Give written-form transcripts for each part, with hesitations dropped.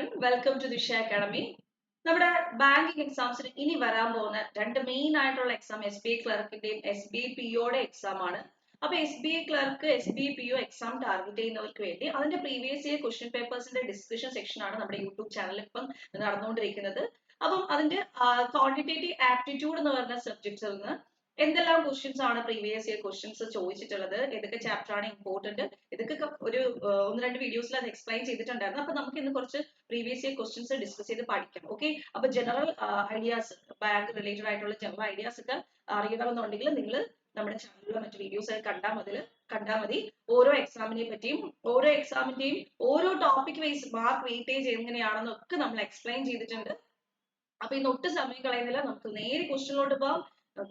everyone, welcome to Disha Academy. നമ്മുടെ banking എക്സാംസിന് ഇനി വരാൻ പോകുന്ന രണ്ട് മെയിൻ ആയിട്ടുള്ള എക്സാം SBI ക്ലർക്കിന്റെയും SBI POയുടെ എക്സാം ആണ്. അപ്പൊ SBI clerk SBI PO exam target ചെയ്യുന്നവർക്ക് വേണ്ടി അതിന്റെ പ്രീവിയസ് ഇയർ ക്വസ്റ്റ്യൻ പേപ്പേഴ്സിന്റെ ഡിസ്കഷൻ സെക്ഷൻ ആണ് നമ്മുടെ യൂട്യൂബ് ചാനലിൽ ഇപ്പം നടന്നുകൊണ്ടിരിക്കുന്നത്. അപ്പം അതിന്റെ ക്വാണ്ടിറ്റേറ്റീവ് ആപ്റ്റിറ്റ്യൂഡ് എന്ന് പറഞ്ഞ സബ്ജക്ട്സിൽ നിന്ന് എന്തെല്ലാം ക്വസ്റ്റ്യൻസ് ആണ് പ്രീവിയസ് ഇയർ ക്വസ്റ്റ്യൻസ് ചോദിച്ചിട്ടുള്ളത്, ഏതൊക്കെ ചാപ്റ്റർ ആണ് ഇമ്പോർട്ടന്റ്, ഇതൊക്കെ ഒരു ഒന്ന് രണ്ട് വീഡിയോസിൽ അത് എക്സ്പ്ലെയിൻ ചെയ്തിട്ടുണ്ടായിരുന്നു. അപ്പൊ നമുക്ക് ഇന്ന് കുറച്ച് പ്രീവിയസ് ഇയർ ക്വസ്റ്റ്യൻസ് ഡിസ്കസ് ചെയ്ത് പഠിക്കാം. ഓക്കെ, അപ്പൊ ജനറൽ ഐഡിയാസ്, ബാങ്ക് റിലേറ്റഡ് ആയിട്ടുള്ള ജനറൽ ഐഡിയാസ് ഒക്കെ അറിയണമെന്നുണ്ടെങ്കിൽ നിങ്ങൾ നമ്മുടെ ചാനലിലെ മറ്റു വീഡിയോസ് കണ്ടാൽ മതി. ഓരോ എക്സാമിനെ പറ്റിയും ഓരോ എക്സാമിന്റെയും ഓരോ ടോപ്പിക് വൈസ് മാർക്ക് വെയിറ്റേജ് എങ്ങനെയാണെന്നൊക്കെ നമ്മൾ എക്സ്പ്ലെയിൻ ചെയ്തിട്ടുണ്ട്. അപ്പൊ ഇന്ന് ഒട്ടും സമയം കളയുന്നില്ല, നമുക്ക് നേരെ ക്വസ്റ്റ്യനിലോട്ട് പോകാം.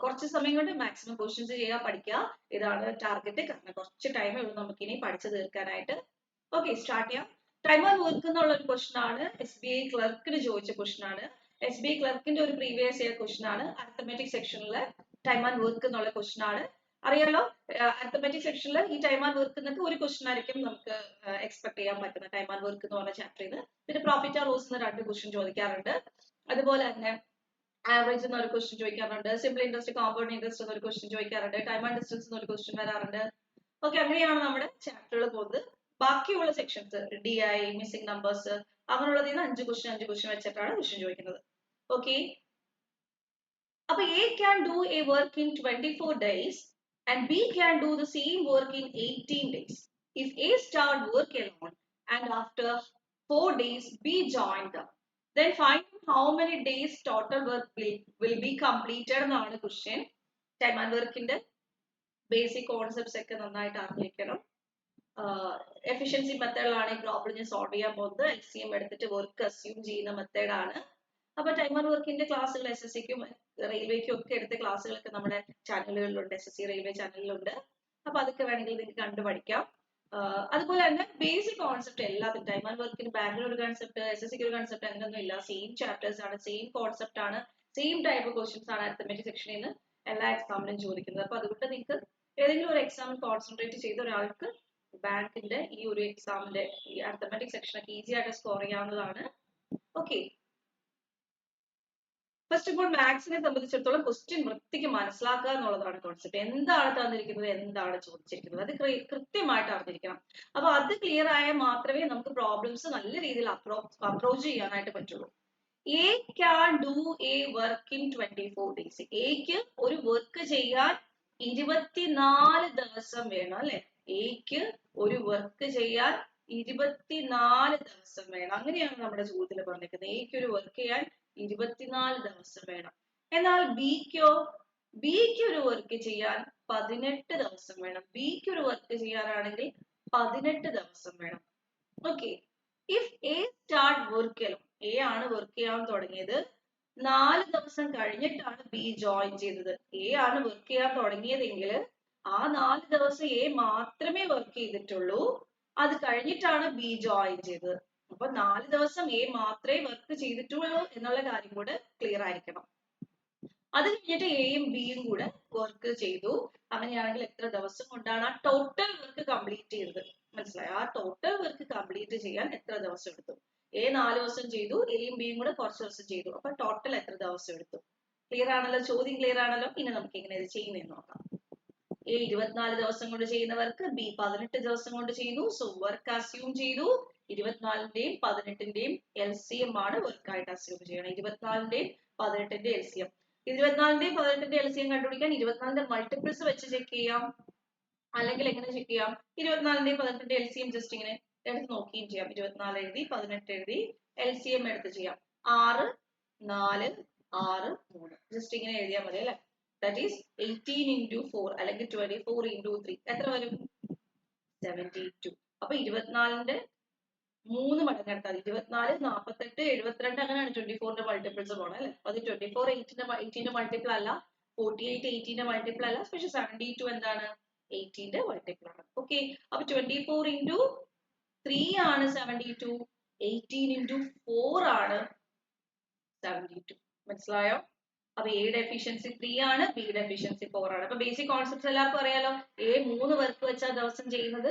കുറച്ച് സമയം കൊണ്ട് മാക്സിമം ക്വസ്റ്റ്യൻസ് ചെയ്യാൻ പഠിക്കുക, ഇതാണ് ടാർഗറ്റ്. കാരണം കുറച്ച് ടൈമേ ഉള്ളൂ നമുക്ക് ഇനി പഠിച്ചു തീർക്കാനായിട്ട്. ഓക്കെ, സ്റ്റാർട്ട് ചെയ്യാം. ടൈം ആൻഡ് വർക്ക് എന്നുള്ള ഒരു ക്വസ്റ്റൻ ആണ് SBI ക്ലർക്കിന് ചോദിച്ച ക്വസ്റ്റൻ ആണ്. SBI ക്ലർക്കിന്റെ ഒരു പ്രീവിയസ് ഇയർ ക്വസ്റ്റൻ ആണ്. അരിത്തമെറ്റിക് സെക്ഷനിലെ ടൈം ആൻഡ് വർക്ക് എന്നുള്ള ക്വസ്റ്റൻ ആണ്. അറിയാലോ, അരിത്തമെറ്റിക് സെക്ഷനിൽ ഈ ടൈം ആൻഡ് വർക്ക് എന്നൊക്കെ ഒരു ക്വസ്റ്റൻ ആയിരിക്കും നമുക്ക് എക്സ്പെക്ട് ചെയ്യാൻ പറ്റുന്ന ടൈം ആൻഡ് വർക്ക് എന്ന് പറഞ്ഞ ചാപ്റ്ററിൽ നിന്ന്. പിന്നെ പ്രോഫിറ്റ് ആൻഡ് ലോസ് എന്ന് രണ്ട് ക്വസ്റ്റൻ ചോദിക്കാറുണ്ട്. അതുപോലെ തന്നെ ആവറേജ് എന്നൊരു ക്വസ്റ്റ്യൻ ചോദിക്കാറുണ്ട്. സിമ്പിൾ ഇൻട്രസ്റ്റ്, കോമ്പൗണ്ട് ഇൻട്രസ്റ്റ് എന്നൊരു ക്വസ്റ്റ്യൻ ചോദിക്കാറുണ്ട്. ടൈം ആൻഡ് ഡിസ്റ്റൻസ് എന്നൊരു ക്വസ്റ്റ്യൻ വരാറുണ്ട്. ഓക്കെ, അങ്ങനെയാണ് നമ്മുടെ ചാപ്റ്ററുകൾ പോകുന്നത്. ബാക്കിയുള്ള സെക്ഷൻസ് DI, മിസ്സിംഗ് നമ്പേഴ്സ്, അങ്ങനെയുള്ളതിൽ നിന്ന് അഞ്ച് ക്വസ്റ്റ്യൻ വെച്ചിട്ടാണ് ക്വസ്റ്റ്യൻ ചോദിക്കുന്നത്. ഓക്കെ, അപ്പൊ A can do a work in 24 days and B can do the same work in 18 days. If A start work alone and after 4 days B join them, then find how many days total work will be completed എന്നാണ് question. Time and വർക്കിന്റെ basic concepts ഒക്കെ നന്നായിട്ട് അറിഞ്ഞിരിക്കണം. Efficiency മെത്തേഡിലാണ് ഈ problem solve ചെയ്യാൻ പോകുന്നത്. LCM എടുത്തിട്ട് work assume ചെയ്യുന്ന മെത്തേഡാണ്. അപ്പൊ ടൈം ആൻഡ് വർക്കിന്റെ ക്ലാസ്സുകൾ SSCക്കും റെയിൽവേക്കും ഒക്കെ എടുത്ത ക്ലാസ്സുകളൊക്കെ നമ്മുടെ ചാനലുകളിലുണ്ട്, SSC റെയിൽവേ ചാനലിലുണ്ട്. അപ്പൊ അതൊക്കെ വേണമെങ്കിൽ നിങ്ങൾക്ക് കണ്ടു പഠിക്കാം. അതുപോലെ തന്നെ ബേസിക് കോൺസെപ്റ്റ് എല്ലാത്തിനും ടൈം ആൻഡ് വർക്കിന് ബാങ്കിന് ഒരു കൺസെപ്റ്റ്, SSCക്ക് ഒരു കൺസെപ്റ്റ് അങ്ങനെയൊന്നും ഇല്ല. സെയിം ചാപ്റ്റേഴ്സ് ആണ്, സെയിം കോൺസെപ്റ്റ് ആണ്, സെയിം ടൈപ്പ് ക്വസ്റ്റ്യൻസ് ആണ് അരിത്തമെറ്റിക് സെക്ഷനിൽ നിന്ന് എല്ലാ എക്സാമിനും ചോദിക്കുന്നത്. അപ്പൊ അതുകൊണ്ട് നിങ്ങൾക്ക് ഏതെങ്കിലും ഒരു എക്സാമിൽ കോൺസെൻട്രേറ്റ് ചെയ്ത ഒരാൾക്ക് ബാങ്കിന്റെ ഈ ഒരു എക്സാമിന്റെ ഈ അരിത്തമെറ്റിക് സെക്ഷനൊക്കെ ഈസി ആയിട്ട് സ്കോർ ചെയ്യാവുന്നതാണ്. ഓക്കെ, ഫസ്റ്റ് ഓഫ് ഓൾ മാത്സിനെ സംബന്ധിച്ചിടത്തോളം ക്വസ്റ്റ്യൻ വൃത്തിക്ക് മനസ്സിലാക്കുക എന്നുള്ളതാണ് കോൺസെപ്റ്റ്. എന്താണ് തന്നിരിക്കുന്നത്, എന്താണ് ചോദിച്ചിരിക്കുന്നത്, അത് കൃത്യമായിട്ട് അറിഞ്ഞിരിക്കണം. അപ്പൊ അത് ക്ലിയർ ആയാൽ മാത്രമേ നമുക്ക് പ്രോബ്ലംസ് നല്ല രീതിയിൽ അപ്രോച്ച് ചെയ്യാനായിട്ട് പറ്റുള്ളൂ. A can do a work in 24 days. എക്ക് ഒരു വർക്ക് ചെയ്യാൻ 24 ദിവസം വേണം അല്ലെ? എക്ക് ഒരു വർക്ക് ചെയ്യാൻ 24 ദിവസം വേണം. അങ്ങനെയാണ് നമ്മുടെ ചോദ്യത്തിൽ പറഞ്ഞിരിക്കുന്നത്. എക്ക് ഒരു വർക്ക് ചെയ്യാൻ 24 ദിവസം വേണം. എന്നാൽ ബിക്ക് ഒരു വർക്ക് ചെയ്യാൻ 18 ദിവസം വേണം. ബിക്ക് ഒരു വർക്ക് ചെയ്യാനാണെങ്കിൽ 18 ദിവസം വേണം. Okay, if A start work alone, A ആണ് വർക്ക് ചെയ്യാൻ തുടങ്ങിയത്, 4 ദിവസം കഴിഞ്ഞിട്ടാണ് B ജോയിൻ ചെയ്തത്. A ആണ് വർക്ക് ചെയ്യാൻ തുടങ്ങിയതെങ്കിൽ ആ 4 ദിവസം A മാത്രമേ വർക്ക് ചെയ്തിട്ടുള്ളൂ. അത് കഴിഞ്ഞിട്ടാണ് B ജോയിൻ ചെയ്തത്. അപ്പൊ 4 ദിവസം A മാത്രമേ വർക്ക് ചെയ്തിട്ടുള്ളൂ എന്നുള്ള കാര്യം കൂടെ ക്ലിയർ ആയിരിക്കണം. അത് കഴിഞ്ഞിട്ട് Aയും Bയും കൂടെ വർക്ക് ചെയ്തു. അങ്ങനെയാണെങ്കിൽ എത്ര ദിവസം കൊണ്ടാണ് ആ ടോട്ടൽ വർക്ക് കംപ്ലീറ്റ് ചെയ്തത്? മനസ്സിലായോ? ആ ടോട്ടൽ വർക്ക് കംപ്ലീറ്റ് ചെയ്യാൻ എത്ര ദിവസം എടുത്തു? A 4 ദിവസം ചെയ്തു, Aയും Bയും കൂടെ കുറച്ച് ദിവസം ചെയ്തു. അപ്പൊ ടോട്ടൽ എത്ര ദിവസം എടുത്തു? ക്ലിയർ ആണല്ലോ? ചോദ്യം ക്ലിയർ ആണല്ലോ? ഇനി നമുക്ക് എങ്ങനെ ഇത് ചെയ്യുന്നതെന്ന് നോക്കാം. A 24 ദിവസം കൊണ്ട് ചെയ്യുന്ന വർക്ക് B 18 ദിവസം കൊണ്ട് ചെയ്തു. സോ വർക്ക് അസ്യൂം ചെയ്തു. 24ന്റെയും 18ന്റെയും LCM ആണ് വർക്കായിട്ട് അസ്യൂം ചെയ്യണം. 24ന്റെയും 18ന്റെ LCM. 24ന്റെയും 18ന്റെ LCM കണ്ടുപിടിക്കാൻ 24ന്റെ മൾട്ടിപ്പിൾസ് വെച്ച് ചെക്ക് ചെയ്യാം. അല്ലെങ്കിൽ എങ്ങനെ ചെക്ക് ചെയ്യാം? 24ന്റെയും 18ന്റെ LCM ജസ്റ്റ് ഇങ്ങനെ എടുത്ത് നോക്കുകയും ചെയ്യാം. 24 എഴുതി 18 എഴുതി LCM എടുത്ത് ചെയ്യാം. 6 4 6 3 ജസ്റ്റ് ഇങ്ങനെ എഴുതിയാൽ മതി അല്ലെ? That is 18 into 4 അല്ലെങ്കിൽ 24 into 3 എത്ര വരും? 72. അപ്പൊ 24ന്റെ 3 മടങ്ങ് എടുത്താൽ 24 48 72 അങ്ങനെയാണ് 24ന്റെ മൾട്ടിപ്പിൾസ് പോണേ അല്ലെ? അത് 24 18ന്റെ മൾട്ടിപ്പിൾ അല്ല, 48 18ന്റെ മൾട്ടിപ്പിൾ അല്ല, പക്ഷെ 72 എന്താണ്? 18ന്റെ മൾട്ടിപ്പിൾ ആണ്. ഓക്കെ, അപ്പൊ 24 into 3 ആണ് 72, 18 into 4 ആണ് 72. മനസ്സിലായോ? അപ്പൊ എയുടെ എഫിഷ്യൻസി 3 ആണ്, ബിയുടെ എഫിഷ്യൻസി 4 ആണ്. അപ്പൊ ബേസിക് കോൺസെപ്റ്റ്സ് എല്ലാവർക്കും അറിയാലോ. A 3 വർക്ക് വെച്ചാ ദിവസം ചെയ്യുന്നത്,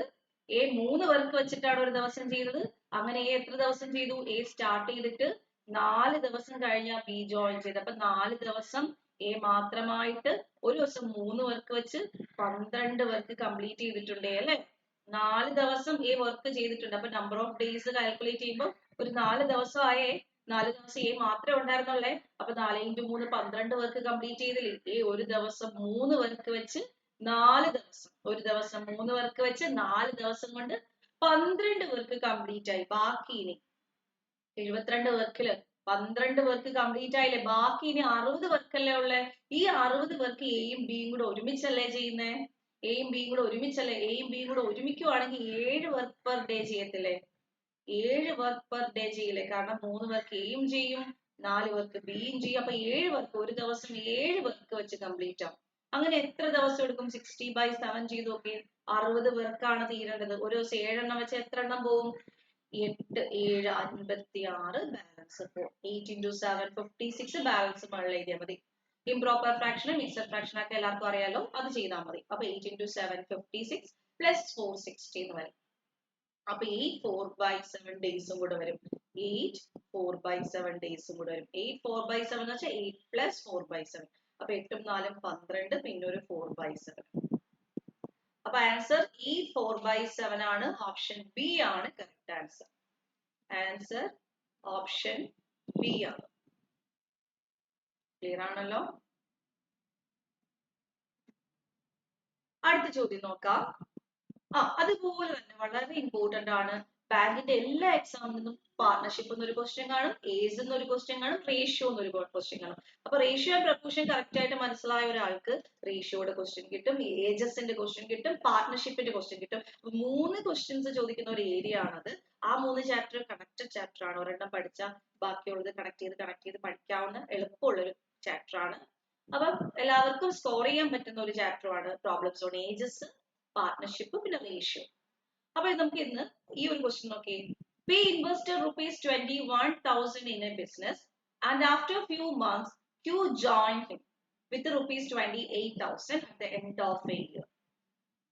A 3 വർക്ക് വെച്ചിട്ടാണ് ഒരു ദിവസം ചെയ്യുന്നത്. അങ്ങനെ എ എത്ര ദിവസം ചെയ്തു? എ സ്റ്റാർട്ട് ചെയ്തിട്ട് 4 ദിവസം കഴിഞ്ഞ ബി ജോയിൻ ചെയ്ത്. അപ്പൊ 4 ദിവസം എ മാത്രമായിട്ട് ഒരു ദിവസം 3 വർക്ക് വെച്ച് 12 വർക്ക് കംപ്ലീറ്റ് ചെയ്തിട്ടുണ്ട് അല്ലെ. 4 ദിവസം എ വർക്ക് ചെയ്തിട്ടുണ്ട്. അപ്പൊ നമ്പർ ഓഫ് ഡേയ്സ് കാൽക്കുലേറ്റ് ചെയ്യുമ്പോൾ ഒരു 4 ദിവസം ആയേ. 4 ദിവസം എ മാത്രമേ ഉണ്ടായിരുന്നുള്ളേ. അപ്പൊ 4 × 3 12 വർക്ക് കംപ്ലീറ്റ് ചെയ്തില്ലേ. എ ഒരു ദിവസം 3 വർക്ക് വെച്ച് 4 ദിവസം, ഒരു ദിവസം 3 വർക്ക് വെച്ച് 4 ദിവസം കൊണ്ട് 12 വർക്ക് കംപ്ലീറ്റ് ആയി. ബാക്കി ഇനി 72 വർക്കില് 12 വർക്ക് കംപ്ലീറ്റ് ആയില്ലേ. ബാക്കി ഇനി 60 വർക്കല്ലേ ഉള്ളേ. ഈ 60 വർക്ക് എയും ബിയും കൂടെ ഒരുമിച്ചല്ലേ ചെയ്യുന്നേ. എയും ബിയും കൂടെ ഒരുമിച്ചല്ലേ. എയും ബിയും കൂടെ ഒരുമിക്കുവാണെങ്കിൽ 7 വർക്ക് പെർ ഡേ ചെയ്യത്തില്ലേ. 7 വർക്ക് പെർ ഡേ ചെയ്യില്ലേ. കാരണം 3 വർക്ക് എയും ചെയ്യും, 4 വർക്ക് ബിയും ചെയ്യും. അപ്പൊ 7 വർക്ക്, ഒരു ദിവസം 7 വർക്ക് വെച്ച് കംപ്ലീറ്റ് ആവും. അങ്ങനെ എത്ര ദിവസം എടുക്കും? 60/7 ചെയ്ത് നോക്കി. 60 വർക്കാണ് തീരേണ്ടത്. ഒരു ദിവസം 7 എണ്ണം വെച്ച് എത്ര എണ്ണം പോവും? 8, 7, 56 ബാലൻസ് പോകും. 8 × 7 56 ബാലൻസ് മുകളിൽ എഴുതിയാൽ മതി. ഇംപ്രോപ്പർ ഫ്രാക്ഷനും മിക്സഡ് ഫ്രാക്ഷനും ഒക്കെ എല്ലാവർക്കും അറിയാലോ, അത് ചെയ്താൽ മതി. അപ്പൊ 8 × 7 56 പ്ലസ് 4 60 എന്ന് വരും. അപ്പൊ 8 4/7 ഡേയ്സും കൂടെ വരും. 8 4/7 ഡേയ്സും കൂടെ വരും. 8 4/7 എന്ന് വെച്ചാൽ 8 പ്ലസ് 4/7. അപ്പൊ 8 ഉം 4 ഉം 12, പിന്നെ ഒരു 4/7. അപ്പൊ ആൻസർ ഈ 4/7 ആണ്. ഓപ്ഷൻ ബി ആണ് correct answer. Answer option B ആണ്. ക്ലിയർ ആണല്ലോ. അടുത്ത ചോദ്യം നോക്കാം. അതുപോലെ തന്നെ വളരെ ഇമ്പോർട്ടന്റ് ആണ്. ബാങ്കിന്റെ എല്ലാ എക്സാമിൽ നിന്നും പാർട്ണർഷിപ്പ് എന്നൊരു ക്വസ്റ്റ്യൻ കാണും, ഏജ് എന്നൊരു ക്വസ്റ്റ്യൻ കാണും, റേഷ്യോ എന്നൊരു ക്വസ്റ്റ്യൻ കാണും. അപ്പൊ റേഷ്യോ ആൻഡ് പ്രപ്പോർഷൻ കറക്റ്റ് ആയിട്ട് മനസ്സിലായ ഒരാൾക്ക് റേഷ്യോയുടെ ക്വസ്റ്റ്യൻ കിട്ടും, ഏജസിന്റെ ക്വസ്റ്റ്യൻ കിട്ടും, പാർട്ണർഷിപ്പിന്റെ ക്വസ്റ്റ്യൻ കിട്ടും. 3 ക്വസ്റ്റ്യൻസ് ചോദിക്കുന്ന ഒരു ഏരിയ ആണത്. ആ 3 ചാപ്റ്റർ കണക്റ്റഡ് ചാപ്റ്റർ ആണ്. ഒരെണ്ണം പഠിച്ചാൽ ബാക്കിയുള്ളത് കണക്ട് ചെയ്ത് പഠിക്കാവുന്ന എളുപ്പമുള്ളൊരു ചാപ്റ്റർ ആണ്. അപ്പം എല്ലാവർക്കും സ്കോർ ചെയ്യാൻ പറ്റുന്ന ഒരു ചാപ്റ്റർ ആണ് പ്രോബ്ലംസ് ഓൺ ഏജസ്, പാർട്ണർഷിപ്പ്, പിന്നെ റേഷ്യോ. അപ്പൊ നമുക്ക് ഇന്ന് ഈ ഒരു ക്വസ്റ്റ്യൻ നോക്കി. P invested ₹21,000 in a business and after a few months Q joined him with ₹28,000 at the end of a year.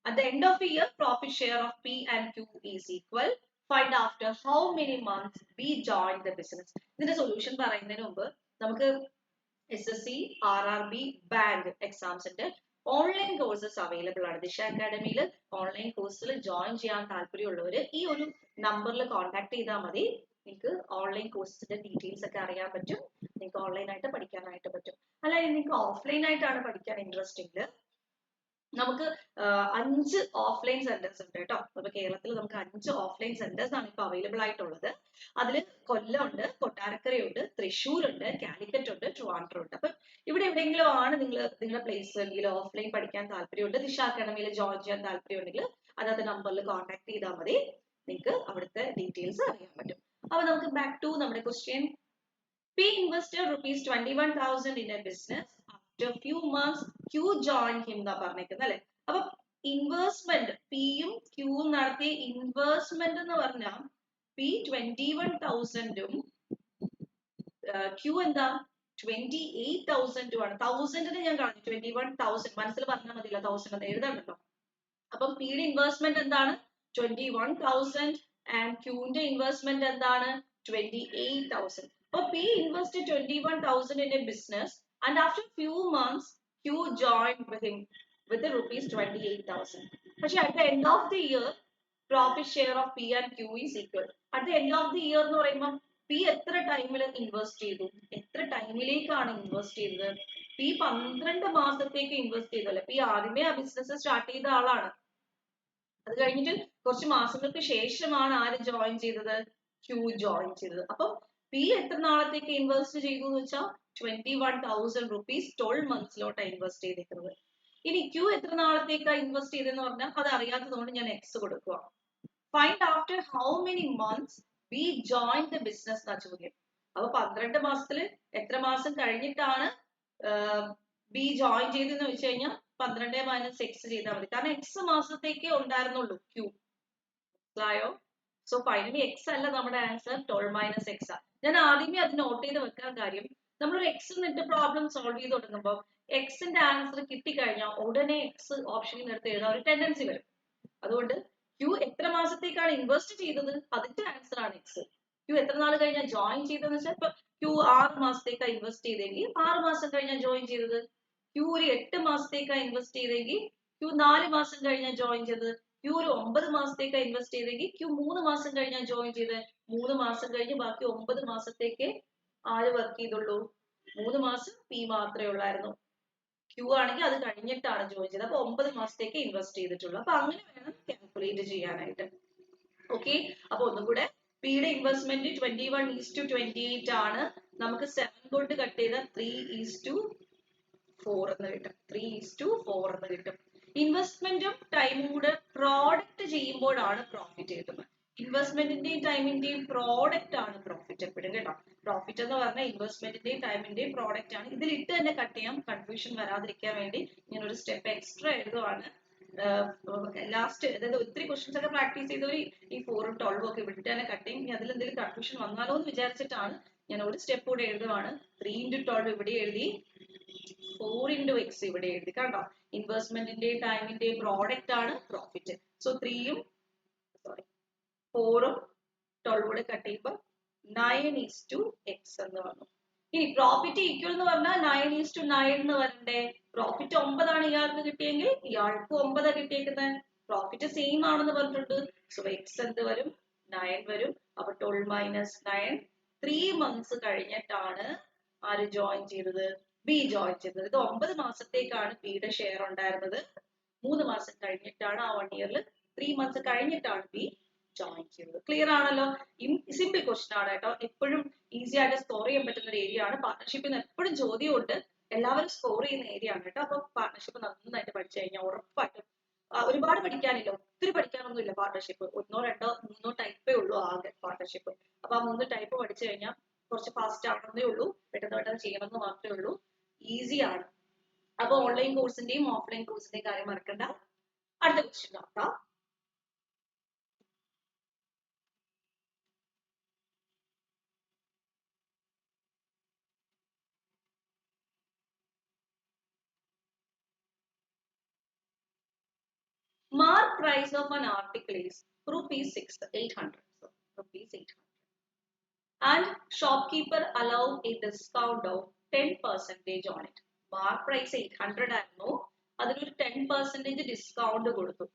At the end of a year, profit share of P and Q is equal. Find after how many months B joined the business. ഇതിന്റെ solution പറയുന്നതിന് മുമ്പ് നമുക്ക് SSC, RRB, bank എക്സാംസിന്റെ online courses available ആണ്. Disha അക്കാഡമിയിൽ online കോഴ്സിൽ join ചെയ്യാൻ താല്പര്യമുള്ളവര് ഈ ഒരു നമ്പറിൽ കോൺടാക്ട് ചെയ്താൽ മതി. നിങ്ങൾക്ക് ഓൺലൈൻ കോഴ്സിന്റെ ഡീറ്റെയിൽസ് ഒക്കെ അറിയാൻ പറ്റും. നിങ്ങൾക്ക് ഓൺലൈൻ ആയിട്ട് പഠിക്കാനായിട്ട് പറ്റും. അല്ലെങ്കിൽ നിങ്ങൾക്ക് ഓഫ്ലൈൻ ആയിട്ടാണ് പഠിക്കാൻ ഇൻട്രസ്റ്റ് എങ്കിൽ നമുക്ക് 5 ഓഫ്ലൈൻ സെന്റേഴ്സ് ഉണ്ട് കേട്ടോ. അപ്പൊ കേരളത്തിൽ നമുക്ക് 5 ഓഫ്ലൈൻ സെന്റേഴ്സ് ആണ് ഇപ്പൊ അവൈലബിൾ ആയിട്ടുള്ളത്. അതിൽ കൊല്ലം ഉണ്ട്, കൊട്ടാരക്കരയുണ്ട്, തൃശ്ശൂർ ഉണ്ട്, കാലിക്കറ്റ് ഉണ്ട്, ട്രിവാൻഡ്രം ഉണ്ട്. അപ്പൊ ഇവിടെ എവിടെയെങ്കിലും ആണ് നിങ്ങളുടെ പ്ലേസ് എങ്കിൽ ഓഫ്ലൈൻ പഠിക്കാൻ താല്പര്യമുണ്ട്, ദിശ അക്കാഡമിയിൽ ജോയിൻ ചെയ്യാൻ താല്പര്യമുണ്ടെങ്കിൽ അതായത് നമ്പറിൽ കോൺടാക്ട് ചെയ്താൽ മതി. നിങ്ങൾക്ക് അവിടുത്തെ ഡീറ്റെയിൽസ് അറിയാൻ പറ്റും. അപ്പൊ നമുക്ക് ബാക്ക് ടു നമ്മുടെ question. P invested ₹21,000 in a business. After few months Q joined him എന്നാ പറഞ്ഞേക്കുന്നത് അല്ലെ. അപ്പൊ ഇൻവെസ്റ്റ്മെന്റ് പിയും ക്യൂവും നടത്തിയ ഇൻവെസ്റ്റ്മെന്റ് എന്ന് പറഞ്ഞാൽ P 21,000ഉം Q എന്താ 28,000 ആണ്. 1000ന് ഞാൻ കളഞ്ഞു, 21,000 മനസ്സിൽ പറഞ്ഞാൽ മതിയല്ലോ, 1000 എന്ന് എഴുതണ്ടല്ലോ. അപ്പം പിയുടെ ഇൻവെസ്റ്റ്മെന്റ് എന്താണ് 21,000 ആൻഡ് ക്യൂന്റെ ഇൻവെസ്റ്റ്മെന്റ് എന്താണ് 28,000. So P invested 21,000 in a business and after few months Q joined with him with the ₹28,000. പക്ഷെ at the end of the year profit share of P and Q is equal. At the end of the year എന്ന് പറയുമ്പോൾ P എത്ര ടൈമിൽ invest ചെയ്തു, എത്ര ടൈമിലേക്കാണ് invest ചെയ്തത്? P 12 മാസത്തേക്ക് invest ചെയ്തല്ലേ. P ആദ്യമേ ആ ബിസിനസ് സ്റ്റാർട്ട് ചെയ്ത ആളാണ്. അത് കഴിഞ്ഞിട്ട് കുറച്ച് മാസങ്ങൾക്ക് ശേഷമാണ് ആര് ജോയിൻ ചെയ്തത്? Q ജോയിൻ ചെയ്തത്. അപ്പം P എത്ര നാളത്തേക്ക് ഇൻവെസ്റ്റ് ചെയ്തു എന്ന് വെച്ചാൽ ₹21,000 12 മന്ത്സിലോട്ട് ഇൻവെസ്റ്റ് ചെയ്തിരിക്കുന്നത്. ഇനി Q എത്ര നാളത്തേക്കാ ഇൻവെസ്റ്റ് ചെയ്തെന്ന് പറഞ്ഞാൽ അത് അറിയാത്തതുകൊണ്ട് ഞാൻ X കൊടുക്കുക. Find after how many months B joined the business എന്നാ ചോദ്യം. അപ്പൊ 12 മാസത്തിൽ എത്ര മാസം കഴിഞ്ഞിട്ടാണ് B ജോയിൻ ചെയ്തെന്ന് വെച്ച് കഴിഞ്ഞാൽ 12 - X ചെയ്താൽ മതി. കാരണം X മാസത്തേക്കേ ഉണ്ടായിരുന്നുള്ളൂ Q. മനസ്സിലായോ? സോ ഫൈനലി X അല്ല നമ്മുടെ ആൻസർ, 12 - X ആ. ഞാൻ ആദ്യമേ അത് നോട്ട് ചെയ്ത് വെക്കാൻ കാര്യം, നമ്മളൊരു X എന്നിട്ട് പ്രോബ്ലം സോൾവ് ചെയ്ത് തുടങ്ങുമ്പോൾ Xന്റെ ആൻസർ കിട്ടിക്കഴിഞ്ഞാൽ ഉടനെ X ഓപ്ഷനിൽ എടുത്ത് എഴുതാൻ ഒരു ടെൻഡൻസി വരും. അതുകൊണ്ട് ക്യൂ എത്ര മാസത്തേക്കാണ് ഇൻവെസ്റ്റ് ചെയ്തത് അതിന്റെ ആൻസർ ആണ് എക്സ്. ക്യൂ എത്ര നാൾ കഴിഞ്ഞാൽ ജോയിൻ ചെയ്തതെന്ന് വെച്ചാൽ ഇപ്പൊ ക്യൂ 6 മാസത്തേക്കാണ് ഇൻവെസ്റ്റ് ചെയ്തെങ്കിൽ 6 മാസം കഴിഞ്ഞാൽ ജോയിൻ ചെയ്തത്. ക്യൂ ഒരു 8 മാസത്തേക്കാണ് ഇൻവെസ്റ്റ് ചെയ്തെങ്കിൽ ക്യൂ 4 മാസം കഴിഞ്ഞാൽ ജോയിൻ ചെയ്തത്. ക്യൂ ഒരു 9 മാസത്തേക്കാണ് ഇൻവെസ്റ്റ് ചെയ്തെങ്കിൽ ക്യൂ 3 മാസം കഴിഞ്ഞാൽ ജോയിൻ ചെയ്തത്. 3 മാസം കഴിഞ്ഞ് ബാക്കി 9 മാസത്തേക്ക് ആര് വർക്ക് ചെയ്തുള്ളൂ? 3 മാസം പി മാത്രമേ ഉള്ളായിരുന്നു. ക്യൂ ആണെങ്കിൽ അത് കഴിഞ്ഞിട്ടാണ് ജോയിൻ ചെയ്തത്. അപ്പൊ 9 മാസത്തേക്ക് ഇൻവെസ്റ്റ് ചെയ്തിട്ടുള്ളൂ. അപ്പൊ അങ്ങനെ വേണം കാൽക്കുലേറ്റ് ചെയ്യാനായിട്ട്. ഓക്കെ, അപ്പൊ ഒന്നും കൂടെ പിയുടെ ഇൻവെസ്റ്റ്മെന്റ് 21:28 ആണ്. നമുക്ക് 7 കൊണ്ട് കട്ട് ചെയ്താൽ 3:4 എന്ന് കിട്ടും. 3:4 എന്ന് കിട്ടും. ഇൻവെസ്റ്റ്മെന്റും ടൈമും കൂടെ പ്രോഡക്റ്റ് ചെയ്യുമ്പോഴാണ് പ്രോഫിറ്റ് കിട്ടുന്നത്. ഇൻവെസ്റ്റ്മെന്റിന്റെയും ടൈമിന്റെയും പ്രോഡക്റ്റ് ആണ് പ്രോഫിറ്റ് എപ്പോഴും കേട്ടോ. പ്രോഫിറ്റ് എന്ന് പറഞ്ഞാൽ ഇൻവെസ്റ്റ്മെന്റിന്റെയും ടൈമിന്റെയും പ്രോഡക്റ്റ് ആണ്. ഇതിൽ ഇട്ട് തന്നെ കട്ട് ചെയ്യാം, കൺഫ്യൂഷൻ വരാതിരിക്കാൻ വേണ്ടി ഞാൻ ഒരു സ്റ്റെപ്പ് എക്സ്ട്രാ എഴുതുവാണ്. ലാസ്റ്റ് അതായത് ഒത്തിരി ക്വസ്റ്റ്യൻസ് ഒക്കെ പ്രാക്ടീസ് ചെയ്തവർ ഈ 4ഉം 12ഉം ഒക്കെ വിട്ട് തന്നെ കട്ട് ചെയ്യും. ഇനി അതിൽ എന്തെങ്കിലും കൺഫ്യൂഷൻ വന്നാലോ എന്ന് വിചാരിച്ചിട്ടാണ് ഞാൻ ഒരു സ്റ്റെപ്പ് കൂടെ എഴുതുവാണ്. 3:12 ഇവിടെ എഴുതി, 4x ഇവിടെ എഴുതി. കണ്ടോ, ഇൻവെസ്റ്റ്മെന്റിന്റെയും ടൈമിന്റെയും പ്രോഡക്റ്റ് ആണ് പ്രോഫിറ്റ്. സോ 3ഉം 4ഉം 12 കൂടെ കട്ട് ചെയ്യുമ്പോൾ 9:x എന്ന് വന്നു. ഇനി പ്രോഫിറ്റ് ഈക്വൽ എന്ന് പറഞ്ഞാൽ 9:9 എന്ന് വരണ്ടേ? പ്രോഫിറ്റ് 9 ആണ് ഇയാൾക്ക് കിട്ടിയെങ്കിൽ ഇയാൾക്ക് 9 കിട്ടിയേക്കുന്നത്. പ്രോഫിറ്റ് സെയിം ആണെന്ന് പറഞ്ഞിട്ടുണ്ട്. സോ എക്സ് എന്ത് വരും? 9 വരും. അപ്പൊ 12 - 9 3 months കഴിഞ്ഞിട്ടാണ് ആര് ജോയിൻ ചെയ്തത്? ബി ജോയിൻ ചെയ്തത്. ഇത് 9 മാസത്തേക്കാണ് ബിയുടെ ഷെയർ ഉണ്ടായിരുന്നത്. 3 മാസം കഴിഞ്ഞിട്ടാണ് ആ 1 ഇയറിൽ 3 months കഴിഞ്ഞിട്ടാണ് ബി ജോയിൻ ചെയ്തത്. ക്ലിയർ ആണല്ലോ? സിമ്പിൾ ക്വസ്റ്റൻ ആണ് കേട്ടോ. എപ്പോഴും ഈസി ആയിട്ട് സ്കോർ ചെയ്യാൻ പറ്റുന്ന ഒരു ഏരിയ ആണ്. പാർട്ണർഷിപ്പിൽ നിന്ന് എപ്പോഴും ചോദ്യമുണ്ട്. എല്ലാവരും സ്കോർ ചെയ്യുന്ന ഏരിയ ആണ് കേട്ടോ. അപ്പൊ പാർട്ണർഷിപ്പ് നന്നായിട്ട് പഠിച്ചു കഴിഞ്ഞാൽ ഉറപ്പായിട്ടും ഒരുപാട് പഠിക്കാനില്ല, ഒത്തിരി പഠിക്കാനൊന്നും ഇല്ല പാർട്ണർഷിപ്പ്. 1, 2, 3 ടൈപ്പേ ഉള്ളൂ ആകെ പാർട്ണർഷിപ്പ്. അപ്പൊ ആ 3 ടൈപ്പ് പഠിച്ചു കഴിഞ്ഞാൽ കുറച്ച് ഫാസ്റ്റ് ആണെന്നേ ഉള്ളൂ, പെട്ടെന്ന് പെട്ടെന്ന് ചെയ്യണമെന്ന് മാത്രമേ ഉള്ളൂ. ഈസി ആണ്. അപ്പൊ ഓൺലൈൻ കോഴ്സിന്റെയും ഓഫ്ലൈൻ കോഴ്സിന്റെയും കാര്യം മറക്കണ്ട. അടുത്ത ക്വസ്റ്റ്യൻ നോക്കാം. Mark price of an article is ₹800. ₹800. And shopkeeper allow a discount of 10% on it. Mark price 800 ആയിരുന്നു. അതിനൊരു 10% ഡിസ്കൗണ്ട് കൊടുത്തു.